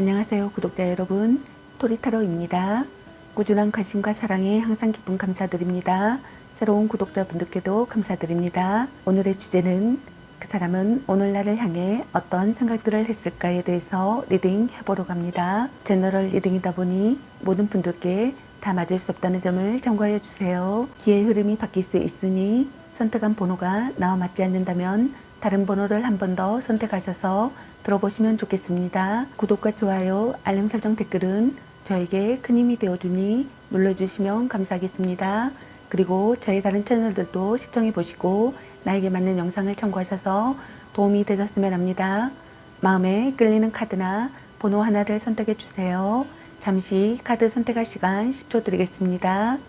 안녕하세요 구독자 여러분, 토리타로입니다. 꾸준한 관심과 사랑에 항상 기쁨 감사드립니다. 새로운 구독자분들께도 감사드립니다. 오늘의 주제는 그 사람은 오늘날을 향해 어떤 생각들을 했을까에 대해서 리딩 해보려고 합니다. 제너럴 리딩이다 보니 모든 분들께 다 맞을 수 없다는 점을 참고하여 주세요. 기의 흐름이 바뀔 수 있으니 선택한 번호가 나와 맞지 않는다면 다른 번호를 한 번 더 선택하셔서 들어보시면 좋겠습니다. 구독과 좋아요, 알림 설정, 댓글은 저에게 큰 힘이 되어주니 눌러주시면 감사하겠습니다. 그리고 저의 다른 채널들도 시청해 보시고 나에게 맞는 영상을 참고하셔서 도움이 되셨으면 합니다. 마음에 끌리는 카드나 번호 하나를 선택해 주세요. 잠시 카드 선택할 시간 10초 드리겠습니다.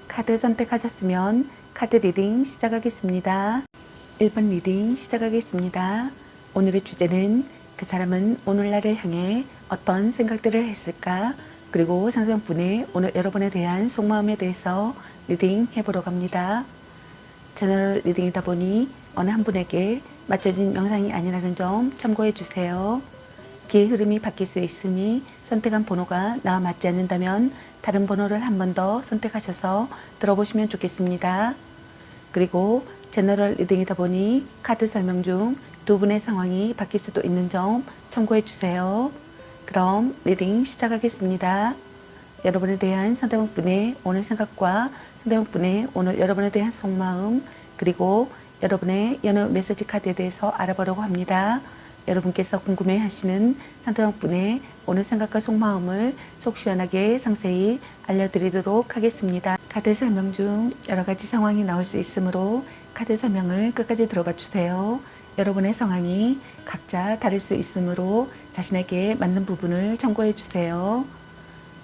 카드 선택하셨으면 카드 리딩 시작하겠습니다. 1번 리딩 시작하겠습니다. 오늘의 주제는 그 사람은 오늘날을 향해 어떤 생각들을 했을까? 그리고 상대방분의 오늘 여러분에 대한 속마음에 대해서 리딩 해보려고 합니다. 제너럴 리딩이다 보니 어느 한 분에게 맞춰진 영상이 아니라는 점 참고해 주세요. 기의 흐름이 바뀔 수 있으니 선택한 번호가 나와 맞지 않는다면 다른 번호를 한 번 더 선택하셔서 들어보시면 좋겠습니다. 그리고 제너럴 리딩이다 보니 카드 설명 중 두 분의 상황이 바뀔 수도 있는 점 참고해 주세요. 그럼 리딩 시작하겠습니다. 여러분에 대한 상대방분의 오늘 생각과 상대방분의 오늘 여러분에 대한 속마음, 그리고 여러분의 연애 메시지 카드에 대해서 알아보려고 합니다. 여러분께서 궁금해 하시는 상대방분의 오늘 생각과 속마음을 속 시원하게 상세히 알려드리도록 하겠습니다. 카드 설명 중 여러 가지 상황이 나올 수 있으므로 카드 설명을 끝까지 들어봐 주세요. 여러분의 상황이 각자 다를 수 있으므로 자신에게 맞는 부분을 참고해 주세요.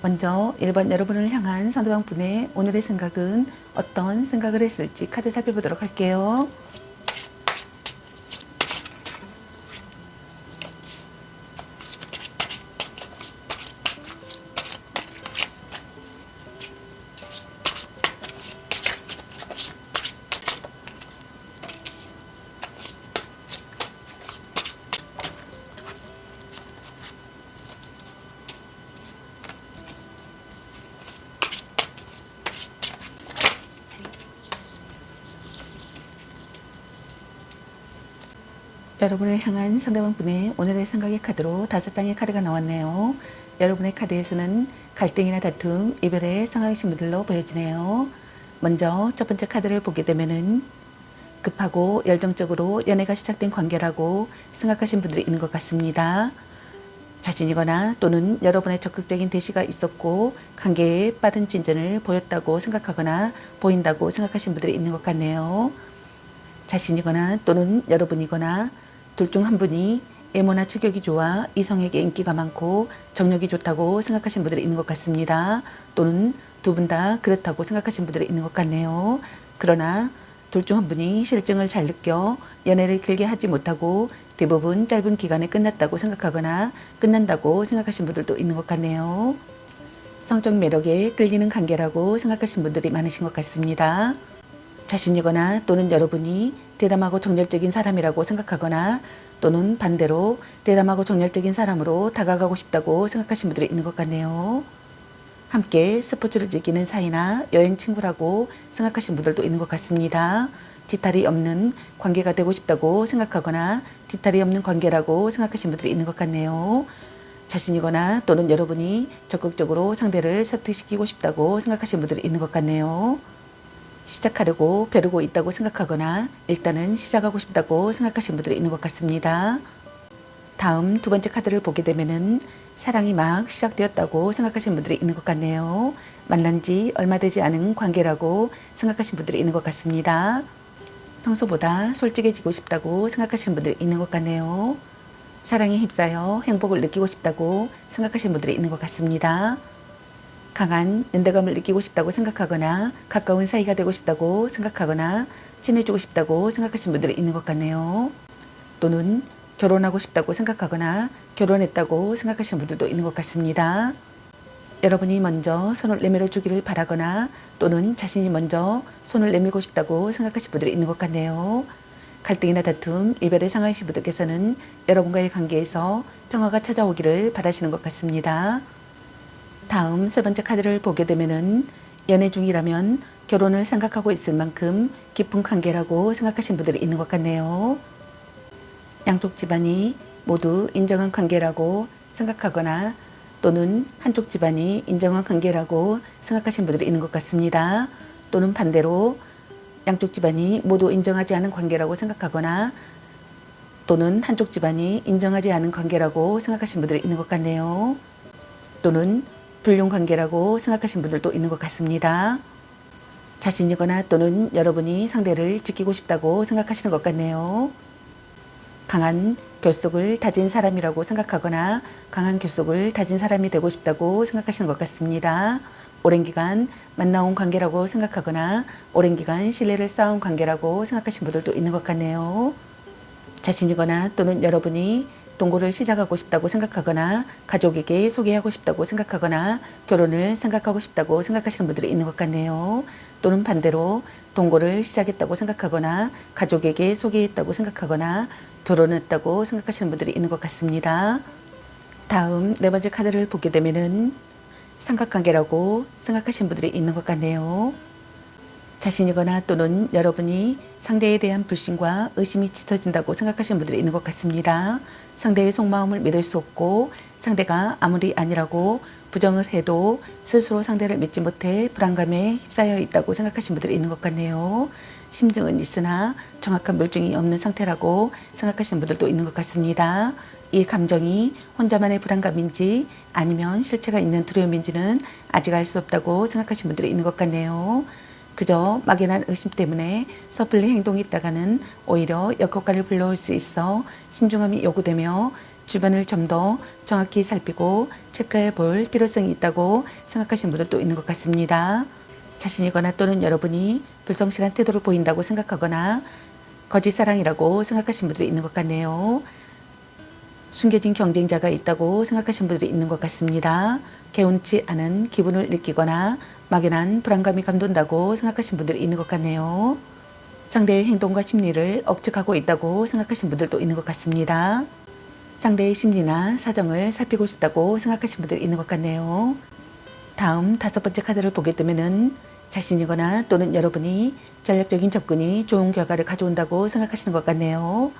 먼저 1번 여러분을 향한 상대방분의 오늘의 생각은 어떤 생각을 했을지 카드 살펴보도록 할게요. 여러분을 향한 상대방분의 오늘의 생각의 카드로 5장의 카드가 나왔네요. 여러분의 카드에서는 갈등이나 다툼, 이별의 상황이신 분들로 보여지네요. 먼저 첫 번째 카드를 보게 되면은 급하고 열정적으로 연애가 시작된 관계라고 생각하신 분들이 있는 것 같습니다. 자신이거나 또는 여러분의 적극적인 대시가 있었고 관계에 빠른 진전을 보였다고 생각하거나 보인다고 생각하신 분들이 있는 것 같네요. 자신이거나 또는 여러분이거나 둘 중 한 분이 외모나 체격이 좋아 이성에게 인기가 많고 정력이 좋다고 생각하신 분들이 있는 것 같습니다. 또는 두 분 다 그렇다고 생각하신 분들이 있는 것 같네요. 그러나 둘 중 한 분이 실증을 잘 느껴 연애를 길게 하지 못하고 대부분 짧은 기간에 끝났다고 생각하거나 끝난다고 생각하신 분들도 있는 것 같네요. 성적 매력에 끌리는 관계라고 생각하신 분들이 많으신 것 같습니다. 자신이거나 또는 여러분이 대담하고 정열적인 사람이라고 생각하거나 또는 반대로 대담하고 정열적인 사람으로 다가가고 싶다고 생각하신 분들이 있는 것 같네요. 함께 스포츠를 즐기는 사이나 여행 친구라고 생각하신 분들도 있는 것 같습니다. 뒤탈이 없는 관계가 되고 싶다고 생각하거나 뒤탈이 없는 관계라고 생각하신 분들이 있는 것 같네요. 자신이거나 또는 여러분이 적극적으로 상대를 설득시키고 싶다고 생각하신 분들이 있는 것 같네요. 시작하려고 벼르고 있다고 생각하거나 일단은 시작하고 싶다고 생각하시는 분들이 있는 것 같습니다. 다음 두 번째 카드를 보게 되면은 사랑이 막 시작되었다고 생각하시는 분들이 있는 것 같네요. 만난 지 얼마 되지 않은 관계라고 생각하시는 분들이 있는 것 같습니다. 평소보다 솔직해지고 싶다고 생각하시는 분들이 있는 것 같네요. 사랑에 휩싸여 행복을 느끼고 싶다고 생각하시는 분들이 있는 것 같습니다. 강한 연대감을 느끼고 싶다고 생각하거나 가까운 사이가 되고 싶다고 생각하거나 친해지고 싶다고 생각하시는 분들이 있는 것 같네요. 또는 결혼하고 싶다고 생각하거나 결혼했다고 생각하시는 분들도 있는 것 같습니다. 여러분이 먼저 손을 내밀어 주기를 바라거나 또는 자신이 먼저 손을 내밀고 싶다고 생각하실 분들이 있는 것 같네요. 갈등이나 다툼, 이별에 상하신 분들께서는 여러분과의 관계에서 평화가 찾아오기를 바라시는 것 같습니다. 다음 세 번째 카드를 보게 되면은 연애 중이라면 결혼을 생각하고 있을 만큼 깊은 관계라고 생각하신 분들이 있는 것 같네요. 양쪽 집안이 모두 인정한 관계라고 생각하거나 또는 한쪽 집안이 인정한 관계라고 생각하시는 분들이 있는 것 같습니다. 또는 반대로 양쪽 집안이 모두 인정하지 않은 관계라고 생각하거나 또는 한쪽 집안이 인정하지 않은 관계라고 생각하시는 분들이 있는 것 같네요. 또는 불륜 관계라고 생각하시는 분들도 있는 것 같습니다. 자신이거나 또는 여러분이 상대를 지키고 싶다고 생각하시는 것 같네요. 강한 결속을 다진 사람이라고 생각하거나 강한 결속을 다진 사람이 되고 싶다고 생각하시는 것 같습니다. 오랜 기간 만나온 관계라고 생각하거나 오랜 기간 신뢰를 쌓은 관계라고 생각하시는 분들도 있는 것 같네요. 자신이거나 또는 여러분이 동거를 시작하고 싶다고 생각하거나 가족에게 소개하고 싶다고 생각하거나 결혼을 생각하고 싶다고 생각하시는 분들이 있는 것 같네요. 또는 반대로 동거를 시작했다고 생각하거나 가족에게 소개했다고 생각하거나 결혼했다고 생각하시는 분들이 있는 것 같습니다. 다음 네 번째 카드를 보게 되면은 삼각관계라고 생각하시는 분들이 있는 것 같네요. 자신이거나 또는 여러분이 상대에 대한 불신과 의심이 짙어진다고 생각하시는 분들이 있는 것 같습니다. 상대의 속마음을 믿을 수 없고 상대가 아무리 아니라고 부정을 해도 스스로 상대를 믿지 못해 불안감에 휩싸여 있다고 생각하시는 분들이 있는 것 같네요. 심증은 있으나 정확한 물증이 없는 상태라고 생각하시는 분들도 있는 것 같습니다. 이 감정이 혼자만의 불안감인지 아니면 실체가 있는 두려움인지는 아직 알 수 없다고 생각하시는 분들이 있는 것 같네요. 그저 막연한 의심 때문에 섣불리 행동이 있다가는 오히려 역효과를 불러올 수 있어 신중함이 요구되며 주변을 좀 더 정확히 살피고 체크해 볼 필요성이 있다고 생각하시는 분들도 있는 것 같습니다. 자신이거나 또는 여러분이 불성실한 태도를 보인다고 생각하거나 거짓사랑이라고 생각하시는 분들이 있는 것 같네요. 숨겨진 경쟁자가 있다고 생각하시는 분들이 있는 것 같습니다. 개운치 않은 기분을 느끼거나 막연한 불안감이 감돈다고 생각하시는 분들이 있는 것 같네요. 상대의 행동과 심리를 억측하고 있다고 생각하시는 분들도 있는 것 같습니다. 상대의 심리나 사정을 살피고 싶다고 생각하시는 분들이 있는 것 같네요. 다음 다섯 번째 카드를 보게 되면은 자신이거나 또는 여러분이 전략적인 접근이 좋은 결과를 가져온다고 생각하시는 것 같네요.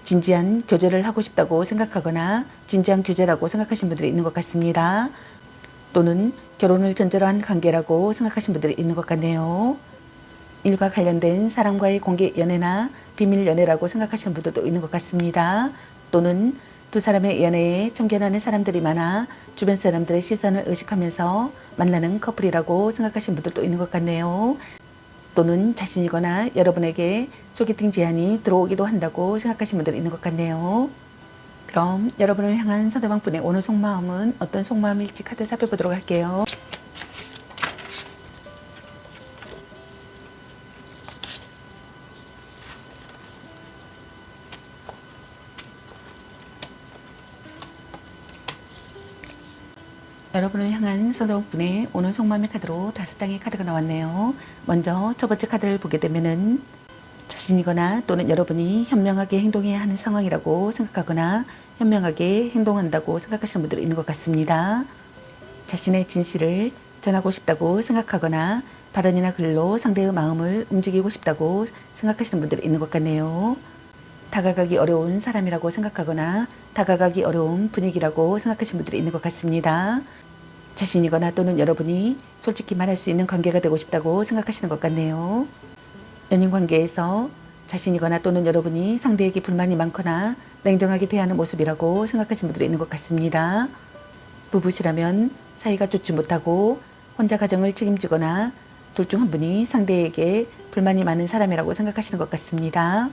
진지한 교제를 하고 싶다고 생각하거나 진지한 교제라고 생각하시는 분들이 있는 것 같습니다. 또는 결혼을 전제로 한 관계라고 생각하시는 분들이 있는 것 같네요. 일과 관련된 사람과의 공개 연애나 비밀 연애라고 생각하시는 분들도 있는 것 같습니다. 또는 두 사람의 연애에 참견하는 사람들이 많아 주변 사람들의 시선을 의식하면서 만나는 커플이라고 생각하시는 분들도 있는 것 같네요. 또는 자신이거나 여러분에게 소개팅 제안이 들어오기도 한다고 생각하시는 분들이 있는 것 같네요. 그럼 여러분을 향한 상대방 분의 오늘 속마음은 어떤 속마음일지 카드 살펴보도록 할게요. 여러분을 향한 상대방 분의 오늘 속마음의 카드로 5장의 카드가 나왔네요. 먼저 첫 번째 카드를 보게 되면은 자신이거나 또는 여러분이 현명하게 행동해야 하는 상황이라고 생각하거나 현명하게 행동한다고 생각하시는 분들이 있는 것 같습니다. 자신의 진실을 전하고 싶다고 생각하거나 발언이나 글로 상대의 마음을 움직이고 싶다고 생각하시는 분들이 있는 것 같네요. 다가가기 어려운 사람이라고 생각하거나 다가가기 어려운 분위기라고 생각하시는 분들이 있는 것 같습니다. 자신이거나 또는 여러분이 솔직히 말할 수 있는 관계가 되고 싶다고 생각하시는 것 같네요. 연인 관계에서 자신이거나 또는 여러분이 상대에게 불만이 많거나 냉정하게 대하는 모습이라고 생각하시는 분들이 있는 것 같습니다. 부부시라면 사이가 좋지 못하고 혼자 가정을 책임지거나 둘 중 한 분이 상대에게 불만이 많은 사람이라고 생각하시는 것 같습니다.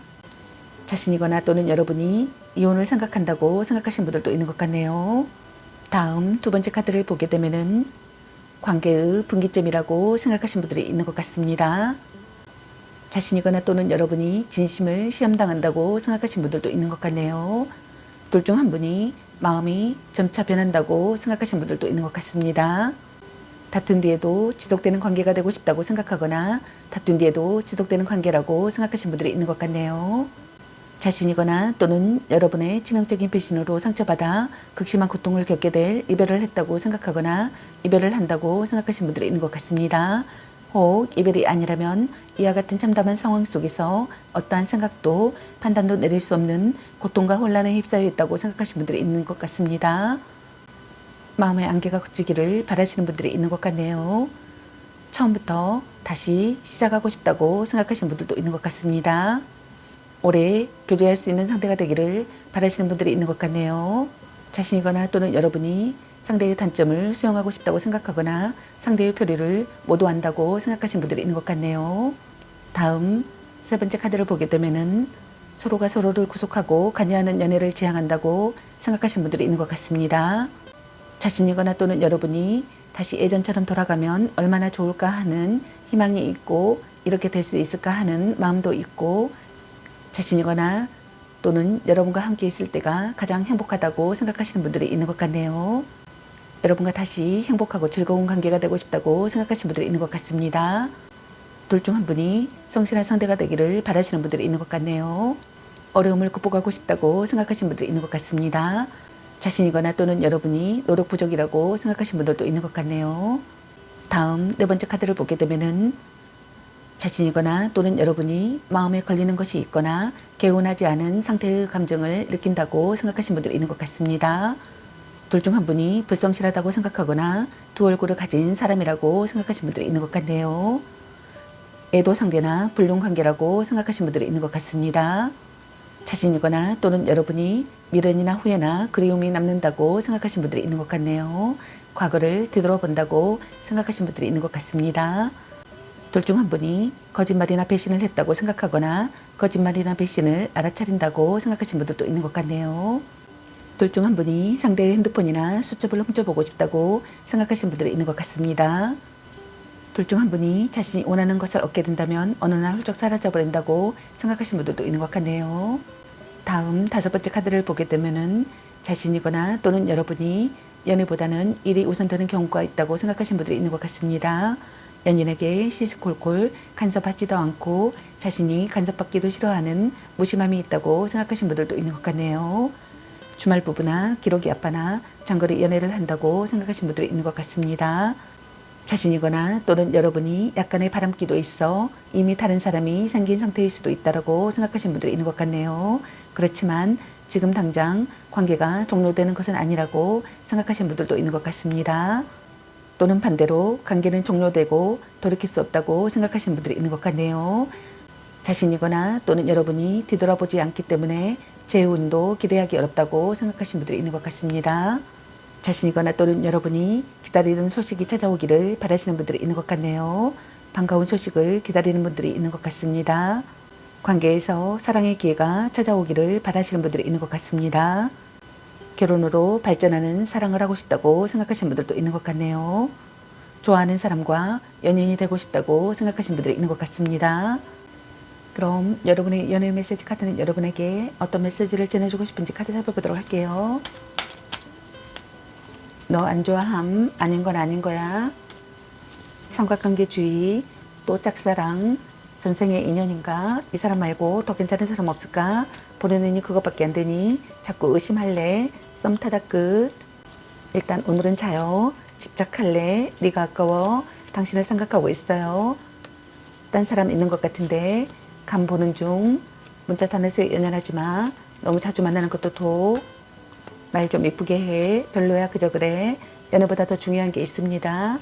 자신이거나 또는 여러분이 이혼을 생각한다고 생각하시는 분들도 있는 것 같네요. 다음 두 번째 카드를 보게 되면은 관계의 분기점이라고 생각하시는 분들이 있는 것 같습니다. 자신이거나 또는 여러분이 진심을 시험당한다고 생각하시는 분들도 있는 것 같네요. 둘 중 한 분이 마음이 점차 변한다고 생각하시는 분들도 있는 것 같습니다. 다툰 뒤에도 지속되는 관계가 되고 싶다고 생각하거나 다툰 뒤에도 지속되는 관계라고 생각하시는 분들이 있는 것 같네요. 자신이거나 또는 여러분의 치명적인 배신으로 상처받아 극심한 고통을 겪게 될 이별을 했다고 생각하거나 이별을 한다고 생각하시는 분들이 있는 것 같습니다. 혹 이별이 아니라면 이와 같은 참담한 상황 속에서 어떠한 생각도 판단도 내릴 수 없는 고통과 혼란에 휩싸여 있다고 생각하시는 분들이 있는 것 같습니다. 마음의 안개가 걷히기를 바라시는 분들이 있는 것 같네요. 처음부터 다시 시작하고 싶다고 생각하시는 분들도 있는 것 같습니다. 오래 교제할 수 있는 상대가 되기를 바라시는 분들이 있는 것 같네요. 자신이거나 또는 여러분이 상대의 단점을 수용하고 싶다고 생각하거나 상대의 표리를 모두 안다고 생각하시는 분들이 있는 것 같네요. 다음 세 번째 카드를 보게 되면은 서로가 서로를 구속하고 관여하는 연애를 지향한다고 생각하시는 분들이 있는 것 같습니다. 자신이거나 또는 여러분이 다시 예전처럼 돌아가면 얼마나 좋을까 하는 희망이 있고 이렇게 될 수 있을까 하는 마음도 있고 자신이거나 또는 여러분과 함께 있을 때가 가장 행복하다고 생각하시는 분들이 있는 것 같네요. 여러분과 다시 행복하고 즐거운 관계가 되고 싶다고 생각하시는 분들이 있는 것 같습니다. 둘 중 한 분이 성실한 상대가 되기를 바라시는 분들이 있는 것 같네요. 어려움을 극복하고 싶다고 생각하시는 분들이 있는 것 같습니다. 자신이거나 또는 여러분이 노력 부족이라고 생각하시는 분들도 있는 것 같네요. 다음 네 번째 카드를 보게 되면은 자신이거나 또는 여러분이 마음에 걸리는 것이 있거나 개운하지 않은 상태의 감정을 느낀다고 생각하시는 분들이 있는 것 같습니다. 둘 중 한 분이 불성실하다고 생각하거나 두 얼굴을 가진 사람이라고 생각하시는 분들이 있는 것 같네요. 애도 상대나 불륜 관계라고 생각하시는 분들이 있는 것 같습니다. 자신이거나 또는 여러분이 미련이나 후회나 그리움이 남는다고 생각하시는 분들이 있는 것 같네요. 과거를 되돌아본다고 생각하시는 분들이 있는 것 같습니다. 둘 중 한 분이 거짓말이나 배신을 했다고 생각하거나 거짓말이나 배신을 알아차린다고 생각하시는 분들도 있는 것 같네요. 둘 중 한 분이 상대의 핸드폰이나 수첩을 훔쳐보고 싶다고 생각하시는 분들이 있는 것 같습니다. 둘 중 한 분이 자신이 원하는 것을 얻게 된다면 어느 날 훌쩍 사라져버린다고 생각하시는 분들도 있는 것 같네요. 다음 다섯 번째 카드를 보게 되면은 자신이거나 또는 여러분이 연애보다는 일이 우선되는 경우가 있다고 생각하시는 분들이 있는 것 같습니다. 연인에게 시시콜콜 간섭하지도 않고 자신이 간섭받기도 싫어하는 무심함이 있다고 생각하시는 분들도 있는 것 같네요. 주말 부부나 기러기 아빠나 장거리 연애를 한다고 생각하시는 분들이 있는 것 같습니다. 자신이거나 또는 여러분이 약간의 바람기도 있어 이미 다른 사람이 생긴 상태일 수도 있다고 생각하시는 분들이 있는 것 같네요. 그렇지만 지금 당장 관계가 종료되는 것은 아니라고 생각하시는 분들도 있는 것 같습니다. 또는 반대로 관계는 종료되고 돌이킬 수 없다고 생각하시는 분들이 있는 것 같네요. 자신이거나 또는 여러분이 뒤돌아보지 않기 때문에 재혼도 기대하기 어렵다고 생각하시는 분들이 있는 것 같습니다. 자신이거나 또는 여러분이 기다리는 소식이 찾아오기를 바라시는 분들이 있는 것 같네요. 반가운 소식을 기다리는 분들이 있는 것 같습니다. 관계에서 사랑의 기회가 찾아오기를 바라시는 분들이 있는 것 같습니다. 결혼으로 발전하는 사랑을 하고 싶다고 생각하시는 분들도 있는 것 같네요. 좋아하는 사람과 연인이 되고 싶다고 생각하시는 분들이 있는 것 같습니다. 그럼 여러분의 연애 메시지 카드는 여러분에게 어떤 메시지를 전해주고 싶은지 카드 살펴보도록 할게요. 너 안 좋아함, 아닌 건 아닌 거야. 삼각관계 주의, 또 짝사랑, 전생의 인연인가? 이 사람 말고 더 괜찮은 사람 없을까? 보는 눈이 그것밖에 안 되니 자꾸 의심할래? 썸 타다 끝. 일단 오늘은 자요. 집착할래? 네가 아까워. 당신을 생각하고 있어요. 딴 사람 있는 것 같은데 간 보는 중. 문자 타면서 연연하지 마. 너무 자주 만나는 것도 도. 말 좀 이쁘게 해. 별로야 그저 그래. 연애보다 더 중요한 게 있습니다.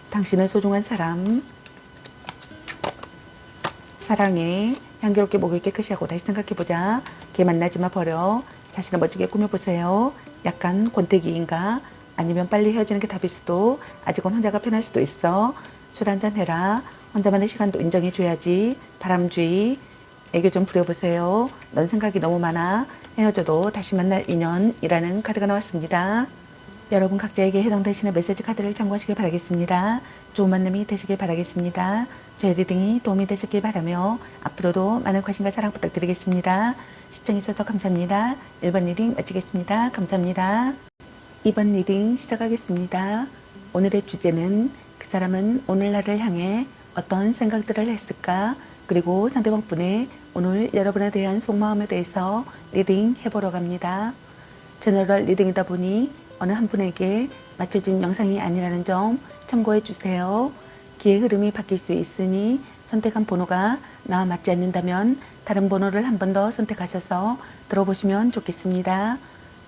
당신은 소중한 사람. 사랑해. 향기롭게 목을 깨끗이 하고 다시 생각해보자. 걔 만나지 마 버려. 자신을 멋지게 꾸며보세요. 약간 권태기인가? 아니면 빨리 헤어지는 게 답일 수도. 아직은 혼자가 편할 수도 있어. 술 한잔 해라. 혼자만의 시간도 인정해줘야지. 바람주의. 애교 좀 부려보세요. 넌 생각이 너무 많아. 헤어져도 다시 만날 인연이라는 카드가 나왔습니다. 여러분 각자에게 해당되시는 메시지 카드를 참고하시길 바라겠습니다. 좋은 만남이 되시길 바라겠습니다. 저희 리딩이 도움이 되셨길 바라며 앞으로도 많은 관심과 사랑 부탁드리겠습니다. 시청해주셔서 감사합니다. 1번 리딩 마치겠습니다. 감사합니다. 2번 리딩 시작하겠습니다. 오늘의 주제는 그 사람은 오늘날을 향해 어떤 생각들을 했을까? 그리고 상대방 분의 오늘 여러분에 대한 속마음에 대해서 리딩 해보러 갑니다. 제너럴 리딩이다 보니 어느 한 분에게 맞춰진 영상이 아니라는 점 참고해 주세요. 기의 흐름이 바뀔 수 있으니 선택한 번호가 나와 맞지 않는다면 다른 번호를 한 번 더 선택하셔서 들어보시면 좋겠습니다.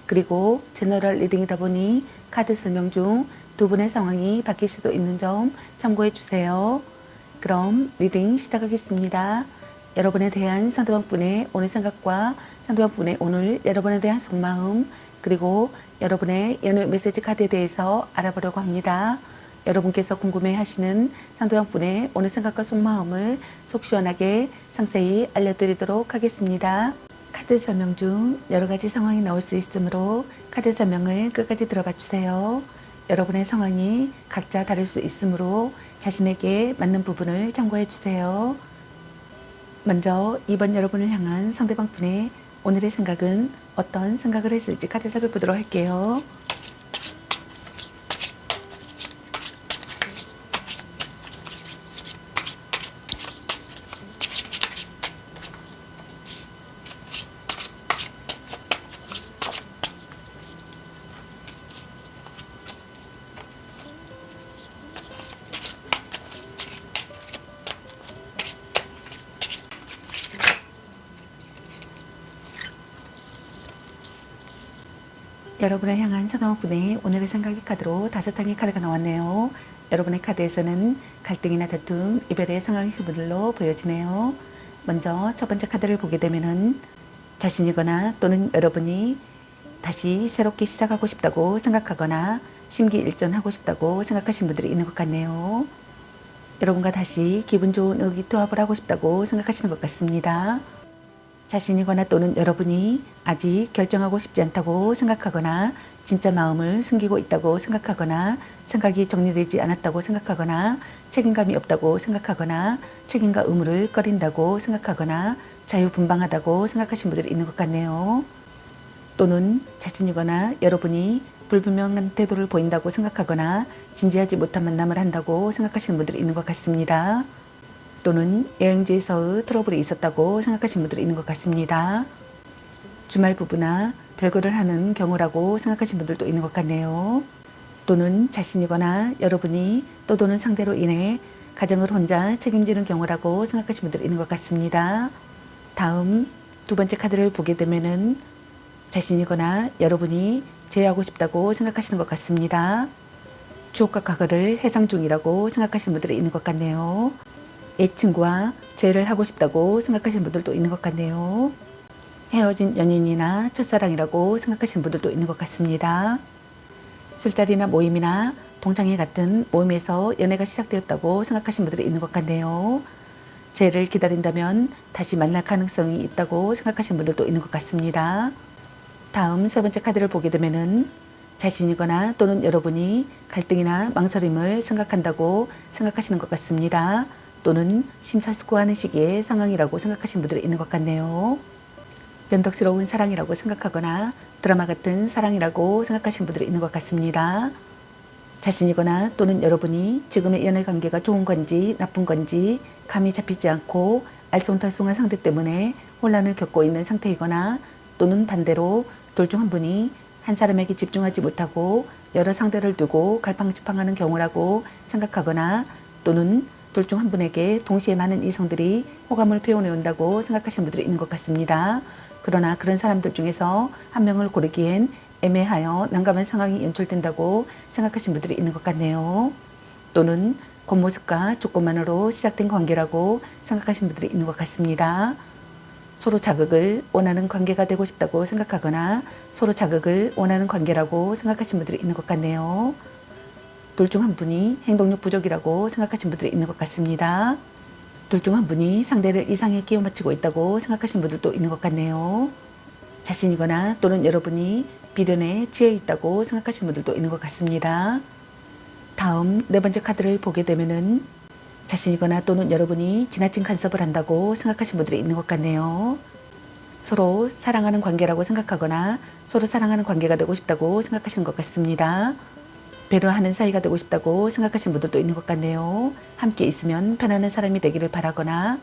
그리고 제너럴 리딩이다 보니 카드 설명 중 두 분의 상황이 바뀔 수도 있는 점 참고해 주세요. 그럼 리딩 시작하겠습니다. 여러분에 대한 상대방 분의 오늘 생각과 상대방 분의 오늘 여러분에 대한 속마음 그리고 여러분의 연애 메시지 카드에 대해서 알아보려고 합니다. 여러분께서 궁금해하시는 상대방 분의 오늘 생각과 속마음을 속 시원하게 상세히 알려드리도록 하겠습니다. 카드 설명 중 여러 가지 상황이 나올 수 있으므로 카드 설명을 끝까지 들어봐 주세요. 여러분의 상황이 각자 다를 수 있으므로 자신에게 맞는 부분을 참고해 주세요. 먼저 2번 여러분을 향한 상대방 분의 오늘의 생각은 어떤 생각을 했을지 카드 살펴보도록 할게요. 여러분을 향한 상대방 분의 오늘의 생각의 카드로 5장의 카드가 나왔네요. 여러분의 카드에서는 갈등이나 다툼, 이별의 상황이신 분들로 보여지네요. 먼저 첫 번째 카드를 보게 되면은 자신이거나 또는 여러분이 다시 새롭게 시작하고 싶다고 생각하거나 심기일전하고 싶다고 생각하신 분들이 있는 것 같네요. 여러분과 다시 기분 좋은 의기투합을 하고 싶다고 생각하시는 것 같습니다. 자신이거나 또는 여러분이 아직 결정하고 싶지 않다고 생각하거나 진짜 마음을 숨기고 있다고 생각하거나 생각이 정리되지 않았다고 생각하거나 책임감이 없다고 생각하거나 책임과 의무를 꺼린다고 생각하거나 자유분방하다고 생각하신 분들이 있는 것 같네요. 또는 자신이거나 여러분이 불분명한 태도를 보인다고 생각하거나 진지하지 못한 만남을 한다고 생각하시는 분들이 있는 것 같습니다. 또는 여행지에서의 트러블이 있었다고 생각하시는 분들이 있는 것 같습니다. 주말 부부나 별거를 하는 경우라고 생각하시는 분들도 있는 것 같네요. 또는 자신이거나 여러분이 떠도는 상대로 인해 가정을 혼자 책임지는 경우라고 생각하시는 분들이 있는 것 같습니다. 다음 두 번째 카드를 보게 되면은 자신이거나 여러분이 제외하고 싶다고 생각하시는 것 같습니다. 추억과 과거를 해상 중이라고 생각하시는 분들이 있는 것 같네요. 옛 친구와 재회를 하고 싶다고 생각하시는 분들도 있는 것 같네요. 헤어진 연인이나 첫사랑이라고 생각하시는 분들도 있는 것 같습니다. 술자리나 모임이나 동창회 같은 모임에서 연애가 시작되었다고 생각하시는 분들이 있는 것 같네요. 재회를 기다린다면 다시 만날 가능성이 있다고 생각하시는 분들도 있는 것 같습니다. 다음 세 번째 카드를 보게 되면은 자신이거나 또는 여러분이 갈등이나 망설임을 생각한다고 생각하시는 것 같습니다. 또는 심사숙고하는 시기의 상황이라고 생각하시는 분들이 있는 것 같네요. 변덕스러운 사랑이라고 생각하거나 드라마 같은 사랑이라고 생각하시는 분들이 있는 것 같습니다. 자신이거나 또는 여러분이 지금의 연애 관계가 좋은 건지 나쁜 건지 감이 잡히지 않고 알쏭달쏭한 상대 때문에 혼란을 겪고 있는 상태이거나 또는 반대로 둘 중 한 분이 한 사람에게 집중하지 못하고 여러 상대를 두고 갈팡질팡하는 경우라고 생각하거나 또는 둘 중 한 분에게 동시에 많은 이성들이 호감을 표현해온다고 생각하시는 분들이 있는 것 같습니다. 그러나 그런 사람들 중에서 한 명을 고르기엔 애매하여 난감한 상황이 연출된다고 생각하시는 분들이 있는 것 같네요. 또는 겉모습과 조건만으로 시작된 관계라고 생각하시는 분들이 있는 것 같습니다. 서로 자극을 원하는 관계가 되고 싶다고 생각하거나 서로 자극을 원하는 관계라고 생각하시는 분들이 있는 것 같네요. 둘 중 한 분이 행동력 부족이라고 생각하시는 분들이 있는 것 같습니다. 둘 중 한 분이 상대를 이상에 끼워 맞추고 있다고 생각하시는 분들도 있는 것 같네요. 자신이거나 또는 여러분이 비련에 치여 있다고 생각하시는 분들도 있는 것 같습니다. 다음 네 번째 카드를 보게 되면은 자신이거나 또는 여러분이 지나친 간섭을 한다고 생각하시는 분들이 있는 것 같네요. 서로 사랑하는 관계라고 생각하거나 서로 사랑하는 관계가 되고 싶다고 생각하시는 것 같습니다. 배려하는 사이가 되고 싶다고 생각하시는 분들도 있는 것 같네요. 함께 있으면 편안한 사람이 되기를 바라거나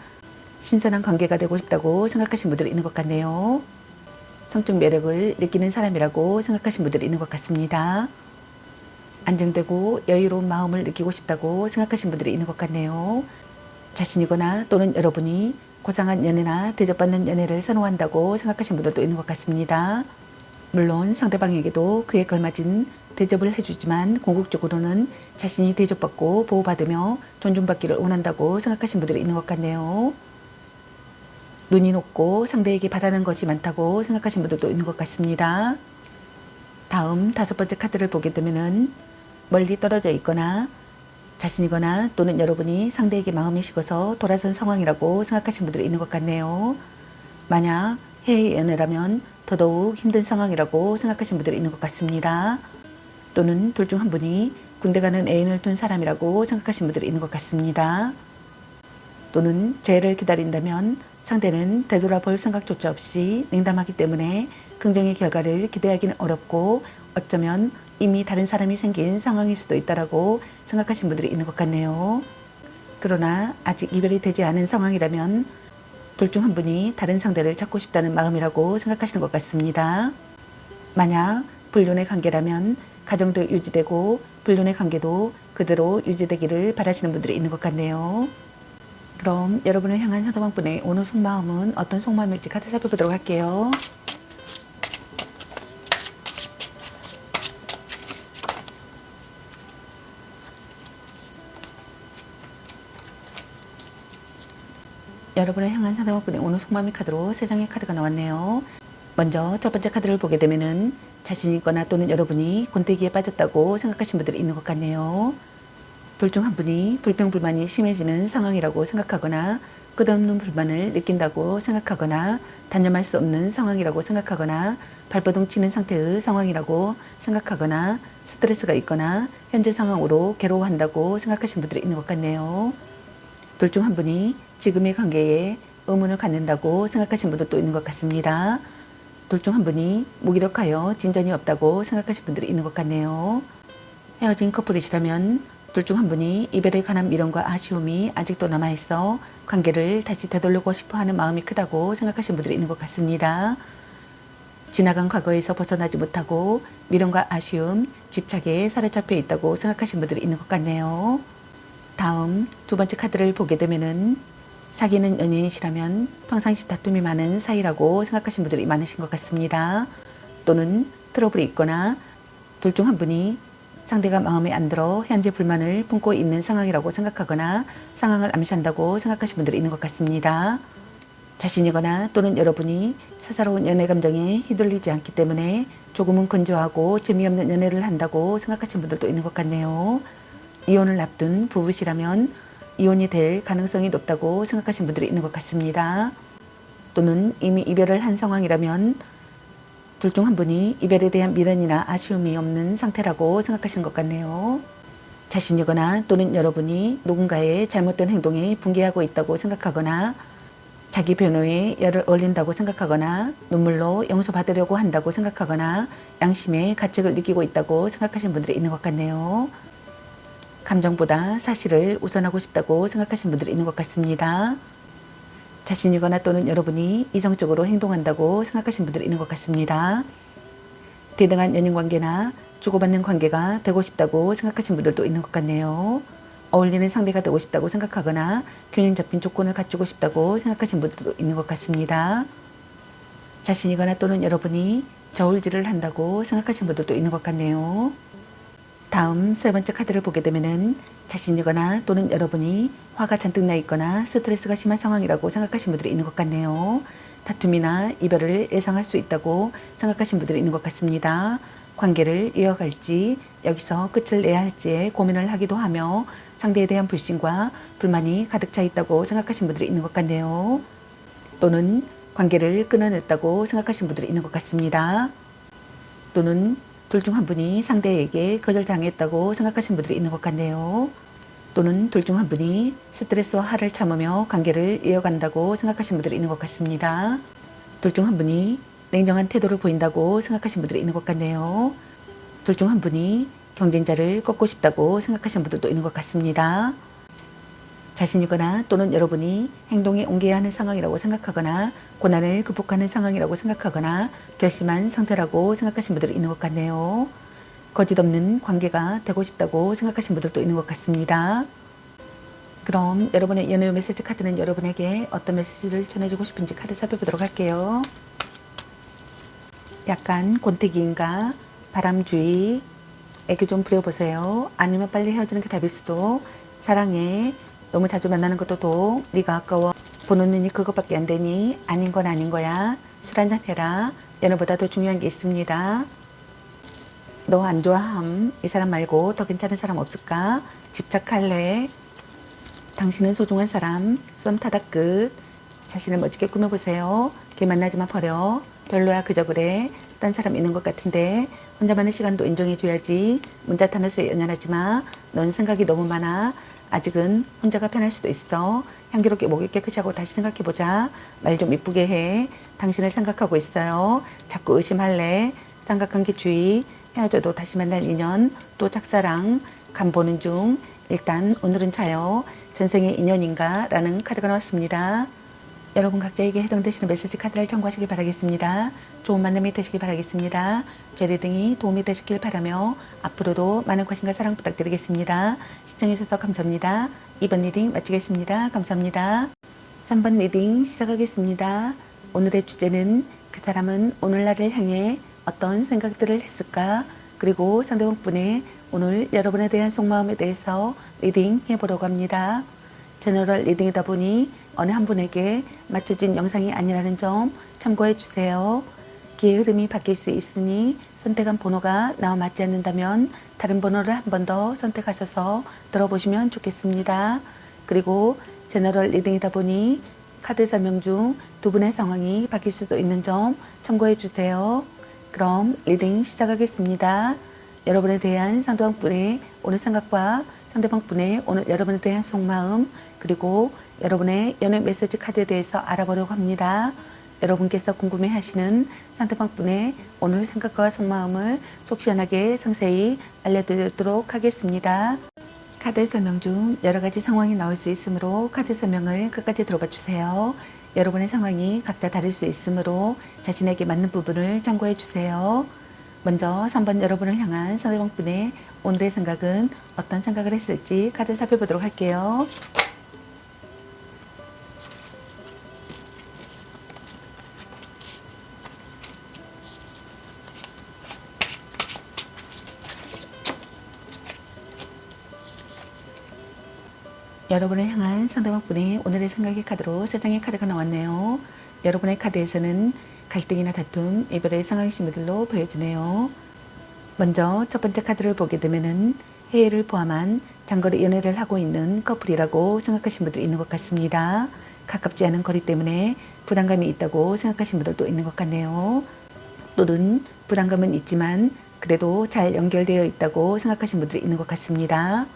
신선한 관계가 되고 싶다고 생각하시는 분들이 있는 것 같네요. 성적 매력을 느끼는 사람이라고 생각하시는 분들이 있는 것 같습니다. 안정되고 여유로운 마음을 느끼고 싶다고 생각하시는 분들이 있는 것 같네요. 자신이거나 또는 여러분이 고상한 연애나 대접받는 연애를 선호한다고 생각하시는 분들도 있는 것 같습니다. 물론 상대방에게도 그에 걸맞은 대접을 해주지만 궁극적으로는 자신이 대접받고 보호받으며 존중받기를 원한다고 생각하시는 분들이 있는 것 같네요. 눈이 높고 상대에게 바라는 것이 많다고 생각하시는 분들도 있는 것 같습니다. 다음 다섯 번째 카드를 보게 되면은 멀리 떨어져 있거나 자신이거나 또는 여러분이 상대에게 마음이 식어서 돌아선 상황이라고 생각하시는 분들이 있는 것 같네요. 만약 해외 연애라면 더더욱 힘든 상황이라고 생각하시는 분들이 있는 것 같습니다. 또는 둘 중 한 분이 군대 가는 애인을 둔 사람이라고 생각하시는 분들이 있는 것 같습니다. 또는 재해를 기다린다면 상대는 되돌아볼 생각조차 없이 냉담하기 때문에 긍정의 결과를 기대하기는 어렵고 어쩌면 이미 다른 사람이 생긴 상황일 수도 있다라고 생각하시는 분들이 있는 것 같네요. 그러나 아직 이별이 되지 않은 상황이라면 둘 중 한 분이 다른 상대를 찾고 싶다는 마음이라고 생각하시는 것 같습니다. 만약 불륜의 관계라면 가정도 유지되고 불륜의 관계도 그대로 유지되기를 바라시는 분들이 있는 것 같네요. 그럼 여러분을 향한 상대방분의 오늘 속마음은 어떤 속마음일지 카드 살펴보도록 할게요. 여러분을 향한 상대방분의 오늘 속마음의 카드로 세 장의 카드가 나왔네요. 먼저 첫 번째 카드를 보게 되면은 자신이 있거나 또는 여러분이 권태기에 빠졌다고 생각하시는 분들이 있는 것 같네요. 둘 중 한 분이 불평불만이 심해지는 상황이라고 생각하거나 끝없는 불만을 느낀다고 생각하거나 단념할 수 없는 상황이라고 생각하거나 발버둥 치는 상태의 상황이라고 생각하거나 스트레스가 있거나 현재 상황으로 괴로워한다고 생각하시는 분들이 있는 것 같네요. 둘 중 한 분이 지금의 관계에 의문을 갖는다고 생각하시는 분들도 있는 것 같습니다. 둘 중 한 분이 무기력하여 진전이 없다고 생각하시는 분들이 있는 것 같네요. 헤어진 커플이시라면 둘 중 한 분이 이별에 관한 미련과 아쉬움이 아직도 남아있어 관계를 다시 되돌리고 싶어하는 마음이 크다고 생각하시는 분들이 있는 것 같습니다. 지나간 과거에서 벗어나지 못하고 미련과 아쉬움, 집착에 사로잡혀 있다고 생각하시는 분들이 있는 것 같네요. 다음 두 번째 카드를 보게 되면은 사귀는 연인이시라면 평상시 다툼이 많은 사이라고 생각하시는 분들이 많으신 것 같습니다. 또는 트러블이 있거나 둘 중 한 분이 상대가 마음에 안 들어 현재 불만을 품고 있는 상황이라고 생각하거나 상황을 암시한다고 생각하시는 분들이 있는 것 같습니다. 자신이거나 또는 여러분이 사사로운 연애 감정에 휘둘리지 않기 때문에 조금은 건조하고 재미없는 연애를 한다고 생각하시는 분들도 있는 것 같네요. 이혼을 앞둔 부부시라면 이혼이 될 가능성이 높다고 생각하시는 분들이 있는 것 같습니다. 또는 이미 이별을 한 상황이라면 둘 중 한 분이 이별에 대한 미련이나 아쉬움이 없는 상태라고 생각하시는 것 같네요. 자신이거나 또는 여러분이 누군가의 잘못된 행동에 분개하고 있다고 생각하거나 자기 변호에 열을 올린다고 생각하거나 눈물로 용서받으려고 한다고 생각하거나 양심의 가책을 느끼고 있다고 생각하시는 분들이 있는 것 같네요. 감정보다 사실을 우선하고 싶다고 생각하시는 분들이 있는 것 같습니다. 자신이거나 또는 여러분이 이성적으로 행동한다고 생각하시는 분들이 있는 것 같습니다. 대등한 연인관계나 주고받는 관계가 되고 싶다고 생각하시는 분들도 있는 것 같네요. 어울리는 상대가 되고 싶다고 생각하거나 균형 잡힌 조건을 갖추고 싶다고 생각하시는 분들도 있는 것 같습니다. 자신이거나 또는 여러분이 저울질을 한다고 생각하시는 분들도 있는 것 같네요. 다음 세 번째 카드를 보게 되면은 자신이거나 또는 여러분이 화가 잔뜩 나 있거나 스트레스가 심한 상황이라고 생각하시는 분들이 있는 것 같네요. 다툼이나 이별을 예상할 수 있다고 생각하시는 분들이 있는 것 같습니다. 관계를 이어갈지 여기서 끝을 내야 할지에 고민을 하기도 하며 상대에 대한 불신과 불만이 가득 차 있다고 생각하시는 분들이 있는 것 같네요. 또는 관계를 끊어냈다고 생각하시는 분들이 있는 것 같습니다. 또는 둘 중 한 분이 상대에게 거절당했다고 생각하시는 분들이 있는 것 같네요. 또는 둘 중 한 분이 스트레스와 화를 참으며 관계를 이어간다고 생각하시는 분들이 있는 것 같습니다. 둘 중 한 분이 냉정한 태도를 보인다고 생각하시는 분들이 있는 것 같네요. 둘 중 한 분이 경쟁자를 꺾고 싶다고 생각하시는 분들도 있는 것 같습니다. 자신이거나 또는 여러분이 행동에 옮겨야 하는 상황이라고 생각하거나 고난을 극복하는 상황이라고 생각하거나 결심한 상태라고 생각하시는 분들이 있는 것 같네요. 거짓 없는 관계가 되고 싶다고 생각하시는 분들도 있는 것 같습니다. 그럼 여러분의 연애 메시지 카드는 여러분에게 어떤 메시지를 전해주고 싶은지 카드 살펴보도록 할게요. 약간 권태기인가? 바람주의? 애교 좀 부려보세요. 아니면 빨리 헤어지는 게 답일 수도. 사랑해. 너무 자주 만나는 것도 도. 네가 아까워. 보는 눈이 그것밖에 안 되니 아닌 건 아닌 거야. 술 한잔 해라. 연애보다 더 중요한 게 있습니다. 너 안 좋아함. 이 사람 말고 더 괜찮은 사람 없을까? 집착할래. 당신은 소중한 사람. 썸 타다 끝. 자신을 멋지게 꾸며보세요. 걔 만나지만 버려. 별로야 그저 그래. 딴 사람 있는 것 같은데 혼자만의 시간도 인정해줘야지. 문자 타면서 연연하지 마. 넌 생각이 너무 많아. 아직은 혼자가 편할 수도 있어. 향기롭게 목욕 깨끗이 하고 다시 생각해보자. 말 좀 이쁘게 해. 당신을 생각하고 있어요. 자꾸 의심할래. 삼각관계 주의. 헤어져도 다시 만날 인연. 또 짝사랑. 간 보는 중. 일단 오늘은 자요. 전생의 인연인가? 라는 카드가 나왔습니다. 여러분 각자에게 해당되시는 메시지 카드를 참고하시기 바라겠습니다. 좋은 만남이 되시기 바라겠습니다. 제 리딩이 도움이 되시길 바라며 앞으로도 많은 관심과 사랑 부탁드리겠습니다. 시청해주셔서 감사합니다. 2번 리딩 마치겠습니다. 감사합니다. 3번 리딩 시작하겠습니다. 오늘의 주제는 그 사람은 오늘날을 향해 어떤 생각들을 했을까? 그리고 상대방 분의 오늘 여러분에 대한 속마음에 대해서 리딩 해보려고 합니다. 제너럴 리딩이다 보니 어느 한 분에게 맞춰진 영상이 아니라는 점 참고해 주세요. 기의 흐름이 바뀔 수 있으니 선택한 번호가 나와 맞지 않는다면 다른 번호를 한 번 더 선택하셔서 들어보시면 좋겠습니다. 그리고 제너럴 리딩이다 보니 카드 설명 중 두 분의 상황이 바뀔 수도 있는 점 참고해 주세요. 그럼 리딩 시작하겠습니다. 여러분에 대한 상대방 분의 오늘 생각과 상대방 분의 오늘 여러분에 대한 속마음 그리고 여러분의 연애 메시지 카드에 대해서 알아보려고 합니다. 여러분께서 궁금해하시는 상대방 분의 오늘 생각과 속마음을 속 시원하게 상세히 알려드리도록 하겠습니다. 카드 설명 중 여러 가지 상황이 나올 수 있으므로 카드 설명을 끝까지 들어봐 주세요. 여러분의 상황이 각자 다를 수 있으므로 자신에게 맞는 부분을 참고해 주세요. 먼저 3번 여러분을 향한 상대방 분의 오늘의 생각은 어떤 생각을 했을지 카드 살펴보도록 할게요. 여러분을 향한 상대방 분의 오늘의 생각의 카드로 3장의 카드가 나왔네요. 여러분의 카드에서는 갈등이나 다툼, 이별의 상황 신호들로 보여지네요. 먼저 첫 번째 카드를 보게 되면은 해외를 포함한 장거리 연애를 하고 있는 커플이라고 생각하시는 분들이 있는 것 같습니다. 가깝지 않은 거리 때문에 부담감이 있다고 생각하시는 분들도 있는 것 같네요. 또는 부담감은 있지만 그래도 잘 연결되어 있다고 생각하시는 분들이 있는 것 같습니다.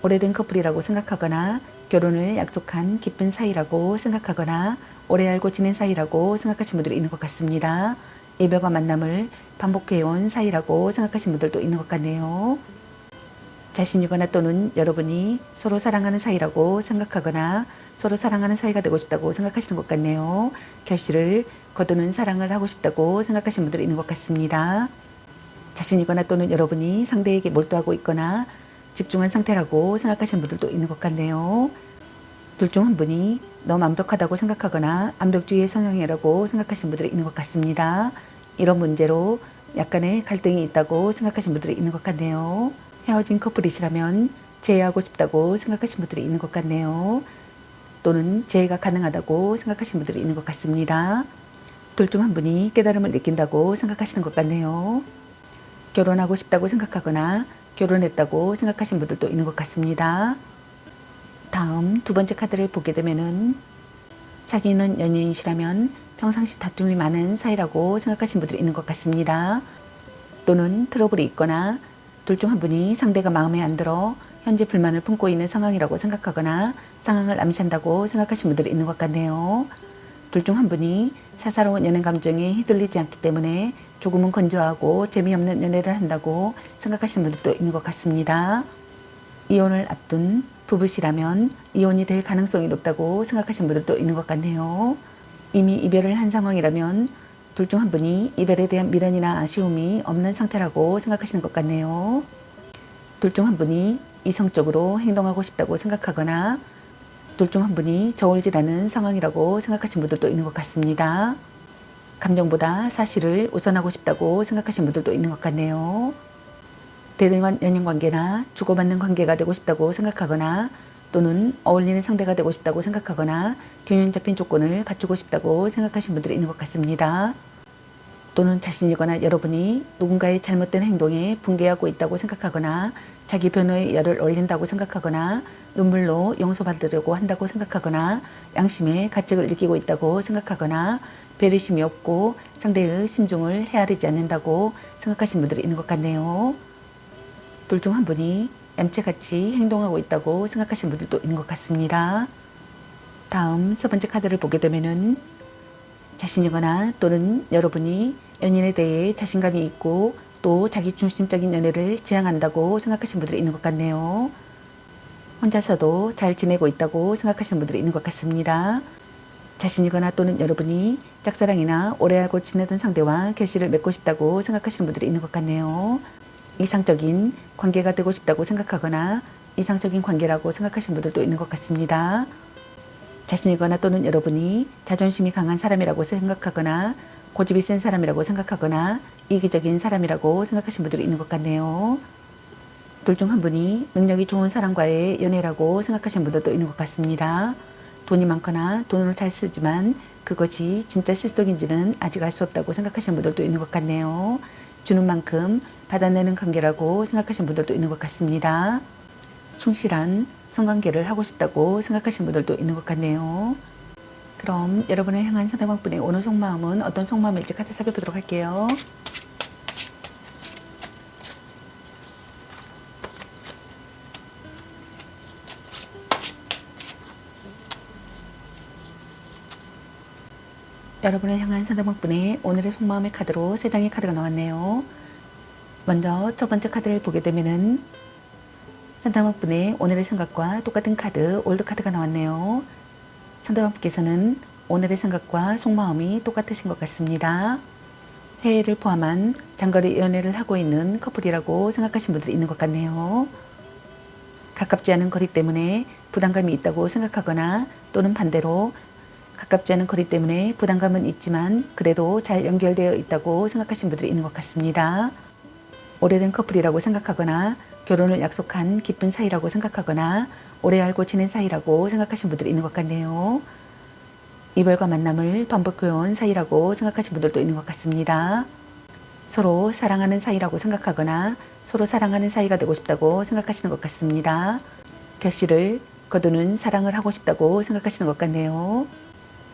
오래된 커플이라고 생각하거나 결혼을 약속한 깊은 사이라고 생각하거나 오래 알고 지낸 사이라고 생각하시는 분들이 있는 것 같습니다. 이별과 만남을 반복해온 사이라고 생각하시는 분들도 있는 것 같네요. 자신이거나 또는 여러분이 서로 사랑하는 사이라고 생각하거나 서로 사랑하는 사이가 되고 싶다고 생각하시는 것 같네요. 결실을 거두는 사랑을 하고 싶다고 생각하시는 분들이 있는 것 같습니다. 자신이거나 또는 여러분이 상대에게 몰두하고 있거나 집중한 상태라고 생각하시는 분들도 있는 것 같네요. 둘 중 한 분이 너무 완벽하다고 생각하거나 완벽주의의 성향이라고 생각하시는 분들이 있는 것 같습니다. 이런 문제로 약간의 갈등이 있다고 생각하시는 분들이 있는 것 같네요. 헤어진 커플이시라면 재회하고 싶다고 생각하시는 분들이 있는 것 같네요. 또는 재회가 가능하다고 생각하시는 분들이 있는 것 같습니다. 둘 중 한 분이 깨달음을 느낀다고 생각하시는 것 같네요. 결혼하고 싶다고 생각하거나 결혼했다고 생각하시는 분들도 있는 것 같습니다. 다음 두 번째 카드를 보게 되면은 사귀는 연인이시라면 평상시 다툼이 많은 사이라고 생각하시는 분들이 있는 것 같습니다. 또는 트러블이 있거나 둘 중 한 분이 상대가 마음에 안 들어 현재 불만을 품고 있는 상황이라고 생각하거나 상황을 암시한다고 생각하시는 분들이 있는 것 같네요. 둘 중 한 분이 사사로운 연애 감정에 휘둘리지 않기 때문에 조금은 건조하고 재미없는 연애를 한다고 생각하시는 분들도 있는 것 같습니다. 이혼을 앞둔 부부시라면 이혼이 될 가능성이 높다고 생각하시는 분들도 있는 것 같네요. 이미 이별을 한 상황이라면 둘 중 한 분이 이별에 대한 미련이나 아쉬움이 없는 상태라고 생각하시는 것 같네요. 둘 중 한 분이 이성적으로 행동하고 싶다고 생각하거나 둘 중 한 분이 저울질하는 상황이라고 생각하시는 분들도 있는 것 같습니다. 감정보다 사실을 우선하고 싶다고 생각하시는 분들도 있는 것 같네요. 대등한 연인관계나 주고받는 관계가 되고 싶다고 생각하거나 또는 어울리는 상대가 되고 싶다고 생각하거나 균형 잡힌 조건을 갖추고 싶다고 생각하시는 분들이 있는 것 같습니다. 또는 자신이거나 여러분이 누군가의 잘못된 행동에 분개하고 있다고 생각하거나 자기 변호의 열을 올린다고 생각하거나 눈물로 용서받으려고 한다고 생각하거나 양심의 가책을 느끼고 있다고 생각하거나 배려심이 없고 상대의 심중을 헤아리지 않는다고 생각하시는 분들이 있는 것 같네요. 둘 중 한 분이 얌체같이 행동하고 있다고 생각하시는 분들도 있는 것 같습니다. 다음 세 번째 카드를 보게 되면은 자신이거나 또는 여러분이 연인에 대해 자신감이 있고 또 자기 중심적인 연애를 지향한다고 생각하시는 분들이 있는 것 같네요. 혼자서도 잘 지내고 있다고 생각하시는 분들이 있는 것 같습니다. 자신이거나 또는 여러분이 짝사랑이나 오래 알고 지내던 상대와 결실을 맺고 싶다고 생각하시는 분들이 있는 것 같네요. 이상적인 관계가 되고 싶다고 생각하거나 이상적인 관계라고 생각하시는 분들도 있는 것 같습니다. 자신이거나 또는 여러분이 자존심이 강한 사람이라고 생각하거나 고집이 센 사람이라고 생각하거나 이기적인 사람이라고 생각하시는 분들이 있는 것 같네요. 둘 중 한 분이 능력이 좋은 사람과의 연애라고 생각하시는 분들도 있는 것 같습니다. 돈이 많거나 돈을 잘 쓰지만 그것이 진짜 실속인지는 아직 알 수 없다고 생각하시는 분들도 있는 것 같네요. 주는 만큼 받아내는 관계라고 생각하시는 분들도 있는 것 같습니다. 충실한 성관계를 하고 싶다고 생각하시는 분들도 있는 것 같네요. 그럼 여러분을 향한 상대방분의 오늘 속마음은 어떤 속마음일지 카드 살펴보도록 할게요. 여러분을 향한 상대방분의 오늘의 속마음의 카드로 3장의 카드가 나왔네요. 먼저 첫 번째 카드를 보게 되면은 상대방분의 오늘의 생각과 똑같은 카드, 올드 카드가 나왔네요. 상대방분께서는 오늘의 생각과 속마음이 똑같으신 것 같습니다. 해외를 포함한 장거리 연애를 하고 있는 커플이라고 생각하시는 분들이 있는 것 같네요. 가깝지 않은 거리 때문에 부담감이 있다고 생각하거나 또는 반대로 가깝지 않은 거리 때문에 부담감은 있지만 그래도 잘 연결되어 있다고 생각하시는 분들이 있는 것 같습니다. 오래된 커플이라고 생각하거나 결혼을 약속한 깊은 사이라고 생각하거나 오래 알고 지낸 사이라고 생각하시는 분들이 있는 것 같네요. 이별과 만남을 반복해온 사이라고 생각하시는 분들도 있는 것 같습니다. 서로 사랑하는 사이라고 생각하거나 서로 사랑하는 사이가 되고 싶다고 생각하시는 것 같습니다. 결실을 거두는 사랑을 하고 싶다고 생각하시는 것 같네요.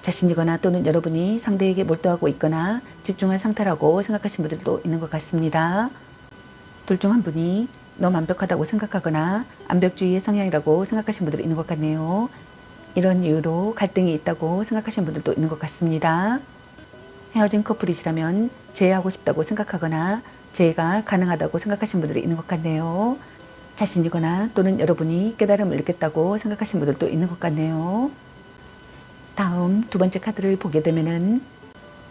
자신이거나 또는 여러분이 상대에게 몰두하고 있거나 집중한 상태라고 생각하시는 분들도 있는 것 같습니다. 둘 중 한 분이 너무 완벽하다고 생각하거나 완벽주의의 성향이라고 생각하시는 분들이 있는 것 같네요. 이런 이유로 갈등이 있다고 생각하시는 분들도 있는 것 같습니다. 헤어진 커플이시라면 재회하고 싶다고 생각하거나 재회가 가능하다고 생각하시는 분들이 있는 것 같네요. 자신이거나 또는 여러분이 깨달음을 느꼈다고 생각하시는 분들도 있는 것 같네요. 다음 두 번째 카드를 보게 되면은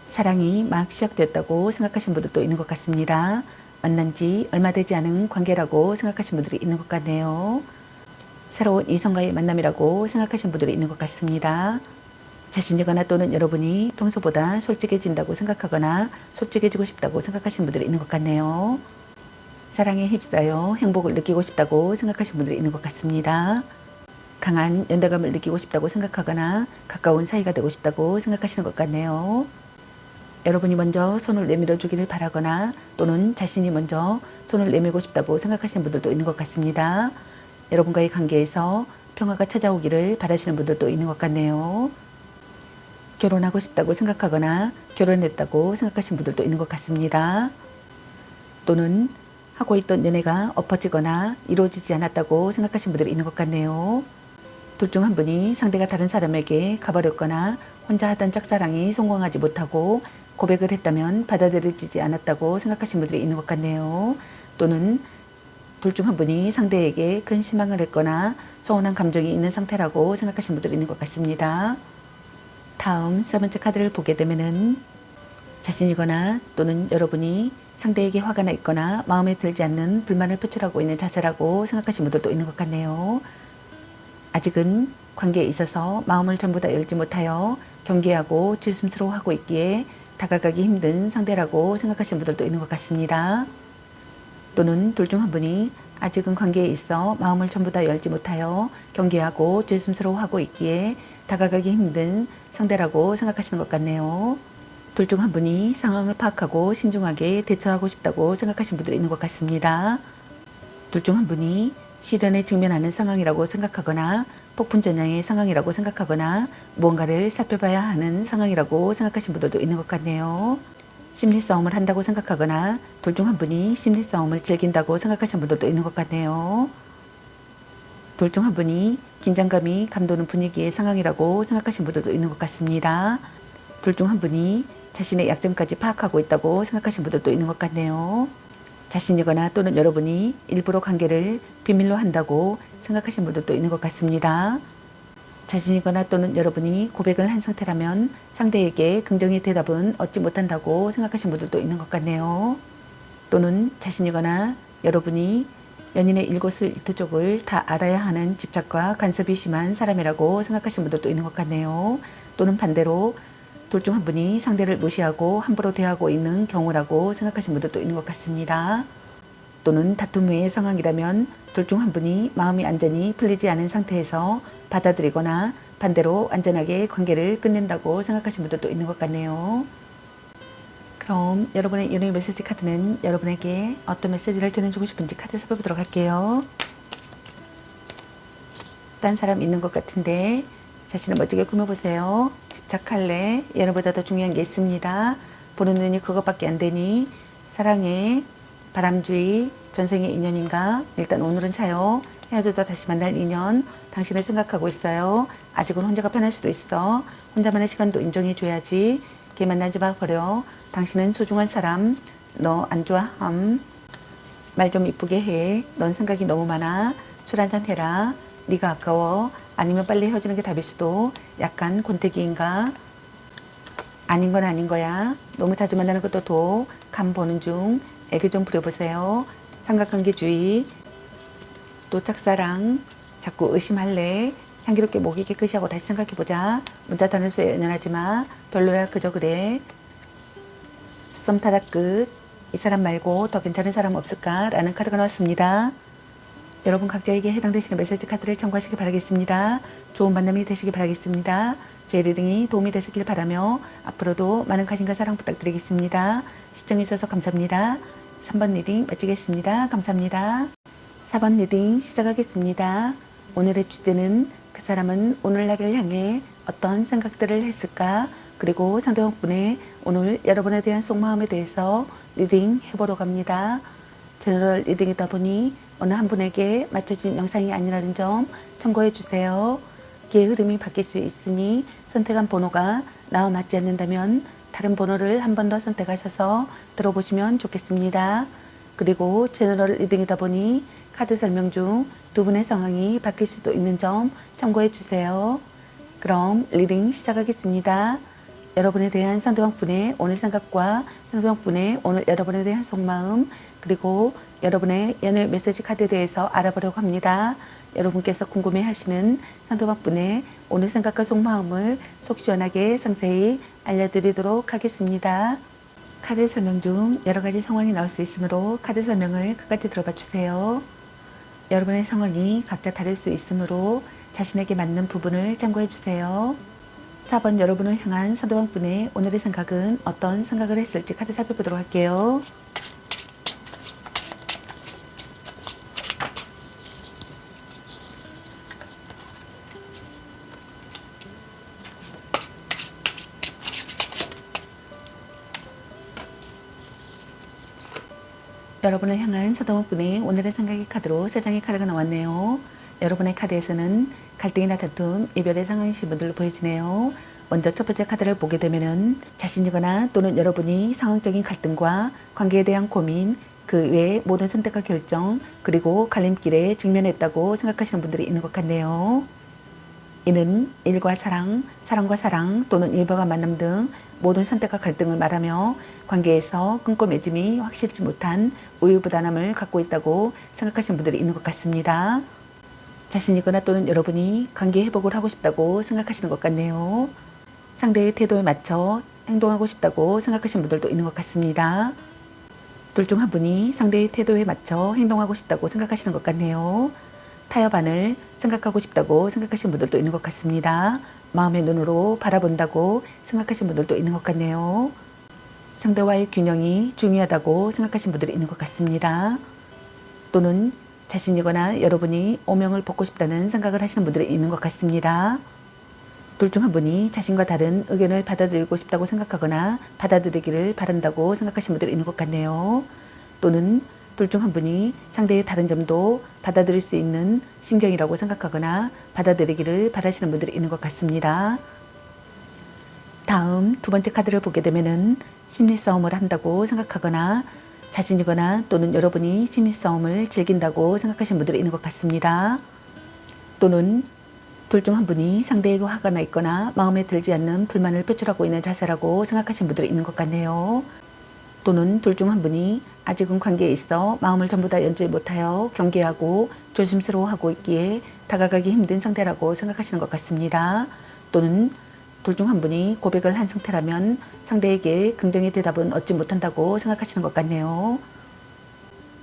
사랑이 막 시작되었다고 생각하시는 분들도 있는 것 같습니다. 만난 지 얼마 되지 않은 관계라고 생각하시는 분들이 있는 것 같네요. 새로운 이성과의 만남이라고 생각하시는 분들이 있는 것 같습니다. 자신이거나 또는 여러분이 평소보다 솔직해진다고 생각하거나 솔직해지고 싶다고 생각하시는 분들이 있는 것 같네요. 사랑에 휩싸여 행복을 느끼고 싶다고 생각하시는 분들이 있는 것 같습니다. 강한 연대감을 느끼고 싶다고 생각하거나 가까운 사이가 되고 싶다고 생각하시는 것 같네요. 여러분이 먼저 손을 내밀어 주기를 바라거나 또는 자신이 먼저 손을 내밀고 싶다고 생각하시는 분들도 있는 것 같습니다. 여러분과의 관계에서 평화가 찾아오기를 바라시는 분들도 있는 것 같네요. 결혼하고 싶다고 생각하거나 결혼했다고 생각하시는 분들도 있는 것 같습니다. 또는 하고 있던 연애가 엎어지거나 이루어지지 않았다고 생각하신 분들이 있는 것 같네요. 둘 중 한 분이 상대가 다른 사람에게 가버렸거나 혼자 하던 짝사랑이 성공하지 못하고 고백을 했다면 받아들여지지 않았다고 생각하신 분들이 있는 것 같네요. 또는 둘 중 한 분이 상대에게 큰 실망을 했거나 서운한 감정이 있는 상태라고 생각하시는 분들이 있는 것 같습니다. 다음 세 번째 카드를 보게 되면은 자신이거나 또는 여러분이 상대에게 화가 나 있거나 마음에 들지 않는 불만을 표출하고 있는 자세라고 생각하시는 분들도 있는 것 같네요. 아직은 관계에 있어서 마음을 전부 다 열지 못하여 경계하고 질심스러워하고 있기에 다가가기 힘든 상대라고 생각하시는 분들도 있는 것 같습니다. 또는 둘 중 한 분이 아직은 관계에 있어 마음을 전부 다 열지 못하여 경계하고 질심스러워하고 있기에 다가가기 힘든 상대라고 생각하시는 것 같네요. 둘 중 한 분이 상황을 파악하고 신중하게 대처하고 싶다고 생각하시는 분들이 있는 것 같습니다. 둘 중 한 분이 시련에 직면하는 상황이라고 생각하거나 폭풍 전야의 상황이라고 생각하거나 무언가를 살펴봐야 하는 상황이라고 생각하시는 분들도 있는 것 같네요. 심리 싸움을 한다고 생각하거나 둘 중 한 분이 심리 싸움을 즐긴다고 생각하시는 분들도 있는 것 같네요. 둘 중 한 분이 긴장감이 감도는 분위기의 상황이라고 생각하시는 분들도 있는 것 같습니다. 둘 중 한 분이 자신의 약점까지 파악하고 있다고 생각하시는 분들도 있는 것 같네요. 자신이거나 또는 여러분이 일부러 관계를 비밀로 한다고 생각하시는 분들도 있는 것 같습니다. 자신이거나 또는 여러분이 고백을 한 상태라면 상대에게 긍정의 대답은 얻지 못한다고 생각하시는 분들도 있는 것 같네요. 또는 자신이거나 여러분이 연인의 일거수일투족을 다 알아야 하는 집착과 간섭이 심한 사람이라고 생각하시는 분들도 있는 것 같네요. 또는 반대로 둘 중 한 분이 상대를 무시하고 함부로 대하고 있는 경우라고 생각하시는 분들도 있는 것 같습니다. 또는 다툼 외의 상황이라면 둘 중 한 분이 마음이 안전히 풀리지 않은 상태에서 받아들이거나 반대로 안전하게 관계를 끝낸다고 생각하시는 분들도 있는 것 같네요. 그럼 여러분의 연애 메시지 카드는 여러분에게 어떤 메시지를 전해주고 싶은지 카드 살펴보도록 할게요. 딴 사람 있는 것 같은데 자신을 멋지게 꾸며보세요. 집착할래? 연애보다 더 중요한 게 있습니다. 보는 눈이 그것밖에 안 되니 사랑해, 바람주의, 전생의 인연인가? 일단 오늘은 차요. 헤어져도 다시 만날 인연 당신을 생각하고 있어요. 아직은 혼자가 편할 수도 있어. 혼자만의 시간도 인정해줘야지. 걔 만나지 마 버려. 당신은 소중한 사람. 너 안 좋아함. 말 좀 이쁘게 해. 넌 생각이 너무 많아. 술 한잔 해라. 네가 아까워. 아니면 빨리 헤어지는 게 답일 수도. 약간 권태기인가? 아닌 건 아닌 거야. 너무 자주 만나는 것도 도. 감 보는 중. 애교 좀 부려보세요. 삼각관계주의. 또 짝사랑. 자꾸 의심할래. 향기롭게 목이 깨끗이 하고 다시 생각해보자. 문자 단어수에 연연하지 마. 별로야 그저 그래. 썸 타다 끝. 이 사람 말고 더 괜찮은 사람 없을까? 라는 카드가 나왔습니다. 여러분 각자에게 해당되시는 메시지 카드를 참고하시기 바라겠습니다. 좋은 만남이 되시기 바라겠습니다. 제 리딩이 도움이 되셨길 바라며 앞으로도 많은 관심과 사랑 부탁드리겠습니다. 시청해주셔서 감사합니다. 3번 리딩 마치겠습니다. 감사합니다. 4번 리딩 시작하겠습니다. 오늘의 주제는 그 사람은 오늘날을 향해 어떤 생각들을 했을까? 그리고 상대방분의 오늘 여러분에 대한 속마음에 대해서 리딩 해보러 갑니다. 제너럴 리딩이다 보니 어느 한 분에게 맞춰진 영상이 아니라는 점 참고해 주세요. 기의 흐름이 바뀔 수 있으니 선택한 번호가 나와 맞지 않는다면 다른 번호를 한 번 더 선택하셔서 들어보시면 좋겠습니다. 그리고 제너럴 리딩이다 보니 카드 설명 중 두 분의 상황이 바뀔 수도 있는 점 참고해 주세요. 그럼 리딩 시작하겠습니다. 여러분에 대한 상대방분의 오늘 생각과 상대방분의 오늘 여러분에 대한 속마음 그리고 여러분의 연애 메시지 카드에 대해서 알아보려고 합니다. 여러분께서 궁금해하시는 상대방분의 오늘 생각과 속마음을 속 시원하게 상세히 알려드리도록 하겠습니다. 카드 설명 중 여러 가지 상황이 나올 수 있으므로 카드 설명을 끝까지 들어봐 주세요. 여러분의 상황이 각자 다를 수 있으므로 자신에게 맞는 부분을 참고해 주세요. 4번 여러분을 향한 상대방분의 오늘의 생각은 어떤 생각을 했을지 카드 살펴보도록 할게요. 여러분을 향한 서동욱분의 오늘의 생각의 카드로 3장의 카드가 나왔네요. 여러분의 카드에서는 갈등이나 다툼, 이별의 상황이신 분들로 보여지네요. 먼저 첫 번째 카드를 보게 되면은 자신이거나 또는 여러분이 상황적인 갈등과 관계에 대한 고민, 그 외에 모든 선택과 결정, 그리고 갈림길에 직면했다고 생각하시는 분들이 있는 것 같네요. 이는 일과 사랑, 사랑과 사랑 또는 일벌과 만남 등 모든 선택과 갈등을 말하며 관계에서 끈끈해짐이 확실치 못한 우유부단함을 갖고 있다고 생각하시는 분들이 있는 것 같습니다. 자신이거나 또는 여러분이 관계 회복을 하고 싶다고 생각하시는 것 같네요. 상대의 태도에 맞춰 행동하고 싶다고 생각하시는 분들도 있는 것 같습니다. 둘 중 한 분이 상대의 태도에 맞춰 행동하고 싶다고 생각하시는 것 같네요. 타협안을 생각하고 싶다고 생각하시는 분들도 있는 것 같습니다. 마음의 눈으로 바라본다고 생각하시는 분들도 있는 것 같네요. 상대와의 균형이 중요하다고 생각하시는 분들이 있는 것 같습니다. 또는 자신이거나 여러분이 오명을 벗고 싶다는 생각을 하시는 분들이 있는 것 같습니다. 둘 중 한 분이 자신과 다른 의견을 받아들이고 싶다고 생각하거나 받아들이기를 바란다고 생각하시는 분들이 있는 것 같네요. 또는 둘 중 한 분이 상대의 다른 점도 받아들일 수 있는 심경이라고 생각하거나 받아들이기를 바라시는 분들이 있는 것 같습니다. 다음 두 번째 카드를 보게 되면은 심리 싸움을 한다고 생각하거나 자신이거나 또는 여러분이 심리 싸움을 즐긴다고 생각하시는 분들이 있는 것 같습니다. 또는 둘 중 한 분이 상대에게 화가 나 있거나 마음에 들지 않는 불만을 표출하고 있는 자세라고 생각하시는 분들이 있는 것 같네요. 또는 둘 중 한 분이 아직은 관계에 있어 마음을 전부 다 연지 못하여 경계하고 조심스러워하고 있기에 다가가기 힘든 상태라고 생각하시는 것 같습니다. 또는 둘 중 한 분이 고백을 한 상태라면 상대에게 긍정의 대답은 얻지 못한다고 생각하시는 것 같네요.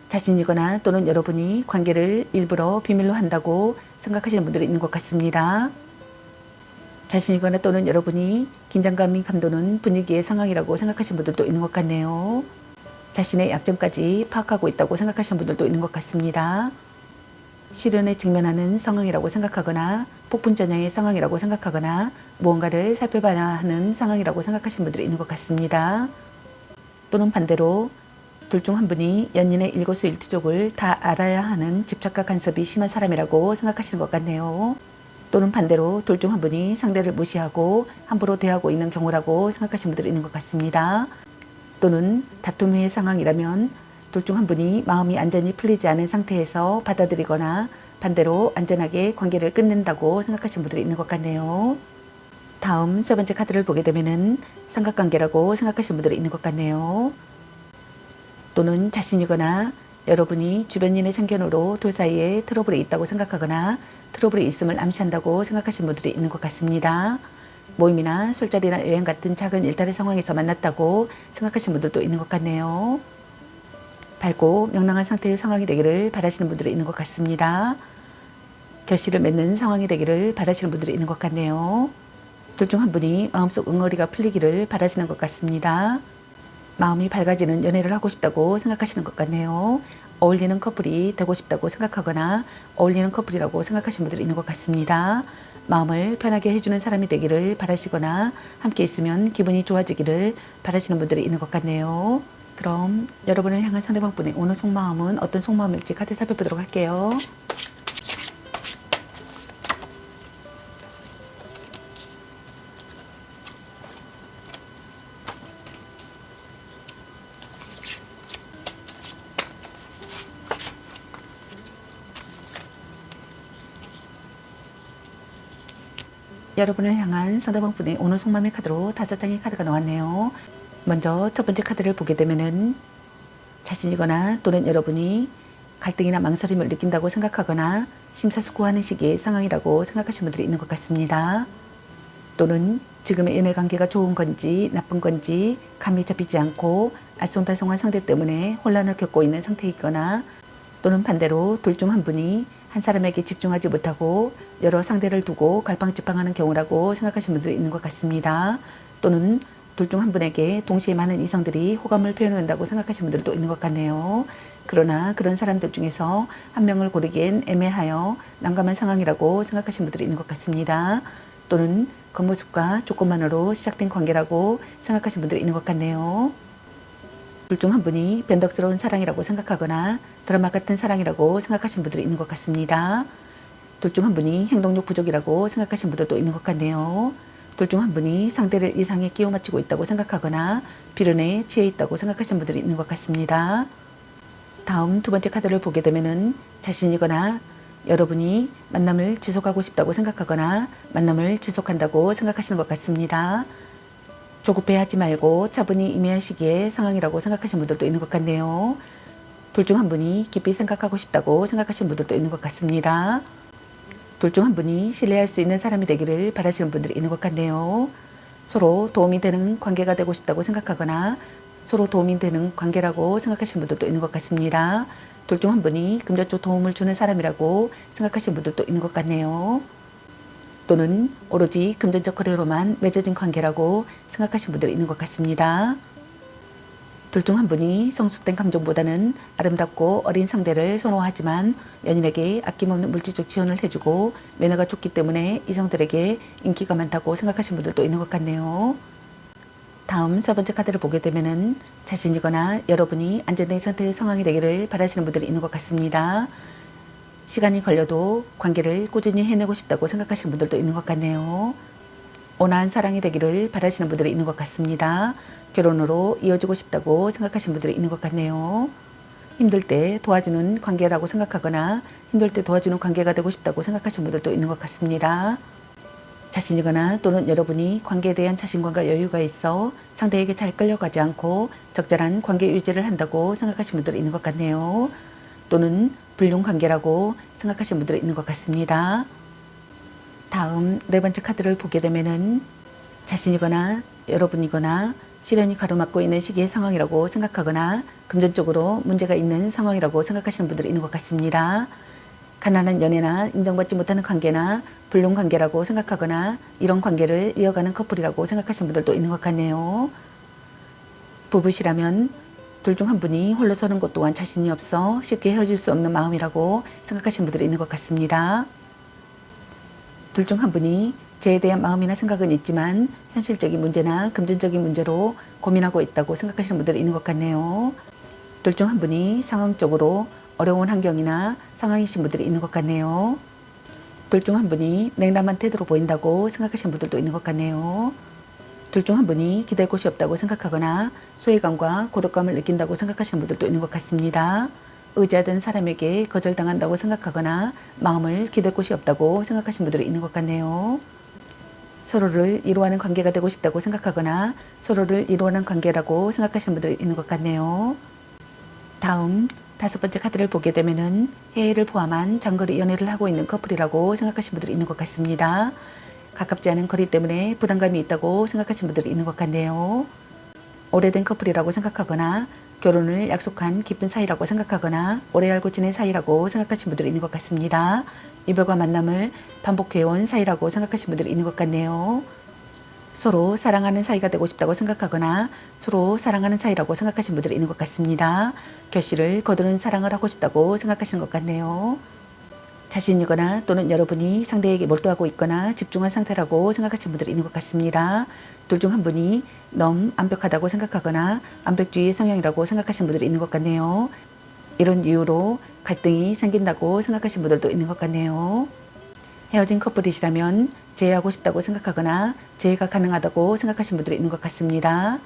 자신이거나 또는 여러분이 관계를 일부러 비밀로 한다고 생각하시는 분들이 있는 것 같습니다. 자신이거나 또는 여러분이 긴장감이 감도는 분위기의 상황이라고 생각하시는 분들도 있는 것 같네요. 자신의 약점까지 파악하고 있다고 생각하시는 분들도 있는 것 같습니다. 시련에 직면하는 상황이라고 생각하거나 폭풍전야의 상황이라고 생각하거나 무언가를 살펴봐야 하는 상황이라고 생각하시는 분들이 있는 것 같습니다. 또는 반대로 둘 중 한 분이 연인의 일거수일투족을 다 알아야 하는 집착과 간섭이 심한 사람이라고 생각하시는 것 같네요. 또는 반대로 둘 중 한 분이 상대를 무시하고 함부로 대하고 있는 경우라고 생각하시는 분들이 있는 것 같습니다. 또는 다툼 후의 상황이라면 둘 중 한 분이 마음이 안전히 풀리지 않은 상태에서 받아들이거나 반대로 안전하게 관계를 끝낸다고 생각하시는 분들이 있는 것 같네요. 다음 세 번째 카드를 보게 되면은 삼각관계라고 생각하시는 분들이 있는 것 같네요. 또는 자신이거나 여러분이 주변인의 참견으로 둘 사이에 트러블이 있다고 생각하거나 트러블이 있음을 암시한다고 생각하시는 분들이 있는 것 같습니다. 모임이나 술자리나 여행 같은 작은 일탈의 상황에서 만났다고 생각하시는 분들도 있는 것 같네요. 밝고 명랑한 상태의 상황이 되기를 바라시는 분들이 있는 것 같습니다. 결실을 맺는 상황이 되기를 바라시는 분들이 있는 것 같네요. 둘 중 한 분이 마음속 응어리가 풀리기를 바라시는 것 같습니다. 마음이 밝아지는 연애를 하고 싶다고 생각하시는 것 같네요. 어울리는 커플이 되고 싶다고 생각하거나 어울리는 커플이라고 생각하시는 분들이 있는 것 같습니다. 마음을 편하게 해주는 사람이 되기를 바라시거나 함께 있으면 기분이 좋아지기를 바라시는 분들이 있는 것 같네요. 그럼 여러분을 향한 상대방분의 오늘 속마음은 어떤 속마음일지 카드 살펴보도록 할게요. 여러분을 향한 상대방분의 오늘 속마음의 카드로 5장의 카드가 나왔네요. 먼저 첫 번째 카드를 보게 되면은 자신이거나 또는 여러분이 갈등이나 망설임을 느낀다고 생각하거나 심사숙고하는 시기의 상황이라고 생각하시는 분들이 있는 것 같습니다. 또는 지금의 연애 관계가 좋은 건지 나쁜 건지 감이 잡히지 않고 알쏭달쏭한 상대 때문에 혼란을 겪고 있는 상태이거나 또는 반대로 둘 중 한 분이 한 사람에게 집중하지 못하고 여러 상대를 두고 갈팡질팡하는 경우라고 생각하시는 분들이 있는 것 같습니다. 또는 둘 중 한 분에게 동시에 많은 이성들이 호감을 표현한다고 생각하시는 분들도 있는 것 같네요. 그러나 그런 사람들 중에서 한 명을 고르기엔 애매하여 난감한 상황이라고 생각하시는 분들이 있는 것 같습니다. 또는 겉모습과 조건만으로 시작된 관계라고 생각하시는 분들이 있는 것 같네요. 둘 중 한 분이 변덕스러운 사랑이라고 생각하거나 드라마 같은 사랑이라고 생각하시는 분들이 있는 것 같습니다. 둘 중 한 분이 행동력 부족이라고 생각하시는 분들도 있는 것 같네요. 둘 중 한 분이 상대를 이상에 끼워 맞추고 있다고 생각하거나 비련에 취해 있다고 생각하시는 분들이 있는 것 같습니다. 다음 두 번째 카드를 보게 되면은 자신이거나 여러분이 만남을 지속하고 싶다고 생각하거나 만남을 지속한다고 생각하시는 것 같습니다. 조급해하지 말고 차분히 임해하시기에 상황이라고 생각하시는 분들도 있는 것 같네요. 둘 중 한 분이 깊이 생각하고 싶다고 생각하시는 분들도 있는 것 같습니다. 둘 중 한 분이 신뢰할 수 있는 사람이 되기를 바라시는 분들이 있는 것 같네요. 서로 도움이 되는 관계가 되고 싶다고 생각하거나 서로 도움이 되는 관계라고 생각하시는 분들도 있는 것 같습니다. 둘 중 한 분이 금전적 도움을 주는 사람이라고 생각하시는 분들도 있는 것 같네요. 또는 오로지 금전적 거래로만 맺어진 관계라고 생각하시는 분들이 있는 것 같습니다. 둘 중 한 분이 성숙된 감정보다는 아름답고 어린 상대를 선호하지만 연인에게 아낌없는 물질적 지원을 해주고 매너가 좋기 때문에 이성들에게 인기가 많다고 생각하시는 분들도 있는 것 같네요. 다음 세 번째 카드를 보게 되면은 자신이거나 여러분이 안정된 상태의 상황이 되기를 바라시는 분들이 있는 것 같습니다. 시간이 걸려도 관계를 꾸준히 해내고 싶다고 생각하시는 분들도 있는 것 같네요. 온화한 사랑이 되기를 바라시는 분들이 있는 것 같습니다. 결혼으로 이어지고 싶다고 생각하시는 분들이 있는 것 같네요. 힘들 때 도와주는 관계라고 생각하거나 힘들 때 도와주는 관계가 되고 싶다고 생각하시는 분들도 있는 것 같습니다. 자신이거나 또는 여러분이 관계에 대한 자신감과 여유가 있어 상대에게 잘 끌려가지 않고 적절한 관계 유지를 한다고 생각하시는 분들이 있는 것 같네요. 또는 불륜 관계라고 생각하시는 분들이 있는 것 같습니다. 다음 네 번째 카드를 보게 되면은 자신이거나 여러분이거나 시련이 가로막고 있는 시기의 상황이라고 생각하거나 금전적으로 문제가 있는 상황이라고 생각하시는 분들이 있는 것 같습니다. 가난한 연애나 인정받지 못하는 관계나 불륜 관계라고 생각하거나 이런 관계를 이어가는 커플이라고 생각하시는 분들도 있는 것 같네요. 부부시라면 둘 중 한 분이 홀로 서는 것 또한 자신이 없어 쉽게 헤어질 수 없는 마음이라고 생각하시는 분들이 있는 것 같습니다. 둘 중 한 분이 죄에 대한 마음이나 생각은 있지만 현실적인 문제나 금전적인 문제로 고민하고 있다고 생각하시는 분들이 있는 것 같네요. 둘 중 한 분이 상황적으로 어려운 환경이나 상황이신 분들이 있는 것 같네요. 둘 중 한 분이 냉담한 태도로 보인다고 생각하시는 분들도 있는 것 같네요. 둘 중 한 분이 기댈 곳이 없다고 생각하거나 소외감과 고독감을 느낀다고 생각하시는 분들도 있는 것 같습니다. 의지하던 사람에게 거절당한다고 생각하거나 마음을 기댈 곳이 없다고 생각하시는 분들이 있는 것 같네요. 서로를 이루어하는 관계가 되고 싶다고 생각하거나 서로를 이루어하는 관계라고 생각하시는 분들이 있는 것 같네요. 다음 다섯 번째 카드를 보게 되면은 해외를 포함한 장거리 연애를 하고 있는 커플이라고 생각하시는 분들이 있는 것 같습니다. 가깝지 않은 거리 때문에 부담감이 있다고 생각하시는 분들이 있는 것 같네요. 오래된 커플이라고 생각하거나 결혼을 약속한 깊은 사이라고 생각하거나 오래 알고 지낸 사이라고 생각하시는 분들이 있는 것 같습니다. 이별과 만남을 반복해온 사이라고 생각하시는 분들이 있는 것 같네요. 서로 사랑하는 사이가 되고 싶다고 생각하거나 서로 사랑하는 사이라고 생각하시는 분들이 있는 것 같습니다. 결실을 거두는 사랑을 하고 싶다고 생각하시는 것 같네요. 자신이거나 또는 여러분이 상대에게 몰두하고 있거나 집중한 상태라고 생각하시는 분들이 있는 것 같습니다. 둘 중 한 분이 너무 완벽하다고 생각하거나 완벽주의 성향이라고 생각하시는 분들이 있는 것 같네요. 이런 이유로 갈등이 생긴다고 생각하시는 분들도 있는 것 같네요. 헤어진 커플이시라면 재회하고 싶다고 생각하거나 재회가 가능하다고 생각하시는 분들이 있는 것 같습니다.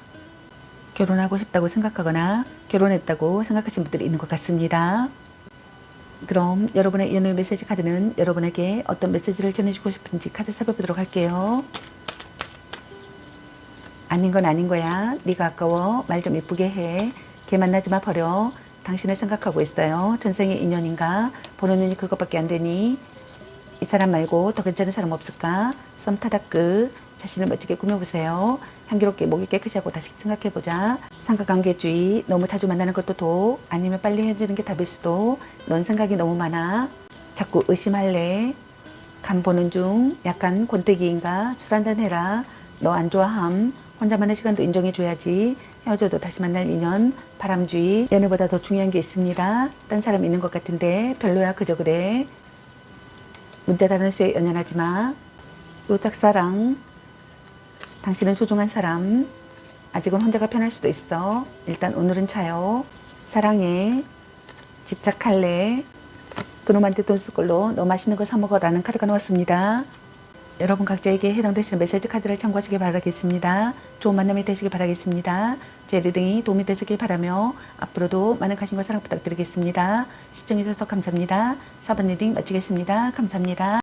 결혼하고 싶다고 생각하거나 결혼했다고 생각하시는 분들이 있는 것 같습니다. 그럼 여러분의 연애 메시지 카드는 여러분에게 어떤 메시지를 전해주고 싶은지 카드 살펴보도록 할게요. 아닌 건 아닌 거야. 네가 아까워. 말 좀 예쁘게 해. 걔 만나지 마 버려. 당신을 생각하고 있어요. 전생의 인연인가? 보는 눈이 그것밖에 안 되니 이 사람 말고 더 괜찮은 사람 없을까? 썸 타다끄. 자신을 멋지게 꾸며보세요. 향기롭게 목이 깨끗이 하고 다시 생각해보자. 삼각관계주의. 너무 자주 만나는 것도 도. 아니면 빨리 헤어지는 게 답일 수도. 넌 생각이 너무 많아. 자꾸 의심할래. 간 보는 중. 약간 권태기인가? 술 한잔 해라. 너 안 좋아함. 혼자만의 시간도 인정해줘야지. 헤어져도 다시 만날 인연. 바람주의. 연애보다 더 중요한 게 있습니다. 딴 사람 있는 것 같은데 별로야. 그저 그래. 문자 단어수에 연연하지 마. 또 짝사랑. 당신은 소중한 사람. 아직은 혼자가 편할 수도 있어. 일단 오늘은 차요. 사랑해. 집착할래. 그놈한테 돈 쓸 걸로 너 맛있는 거 사 먹어라는 카드가 나왔습니다. 여러분 각자에게 해당되시는 메시지 카드를 참고하시기 바라겠습니다. 좋은 만남이 되시길 바라겠습니다. 제 리딩이 도움이 되시길 바라며 앞으로도 많은 관심과 사랑 부탁드리겠습니다. 시청해주셔서 감사합니다. 4번 리딩 마치겠습니다. 감사합니다.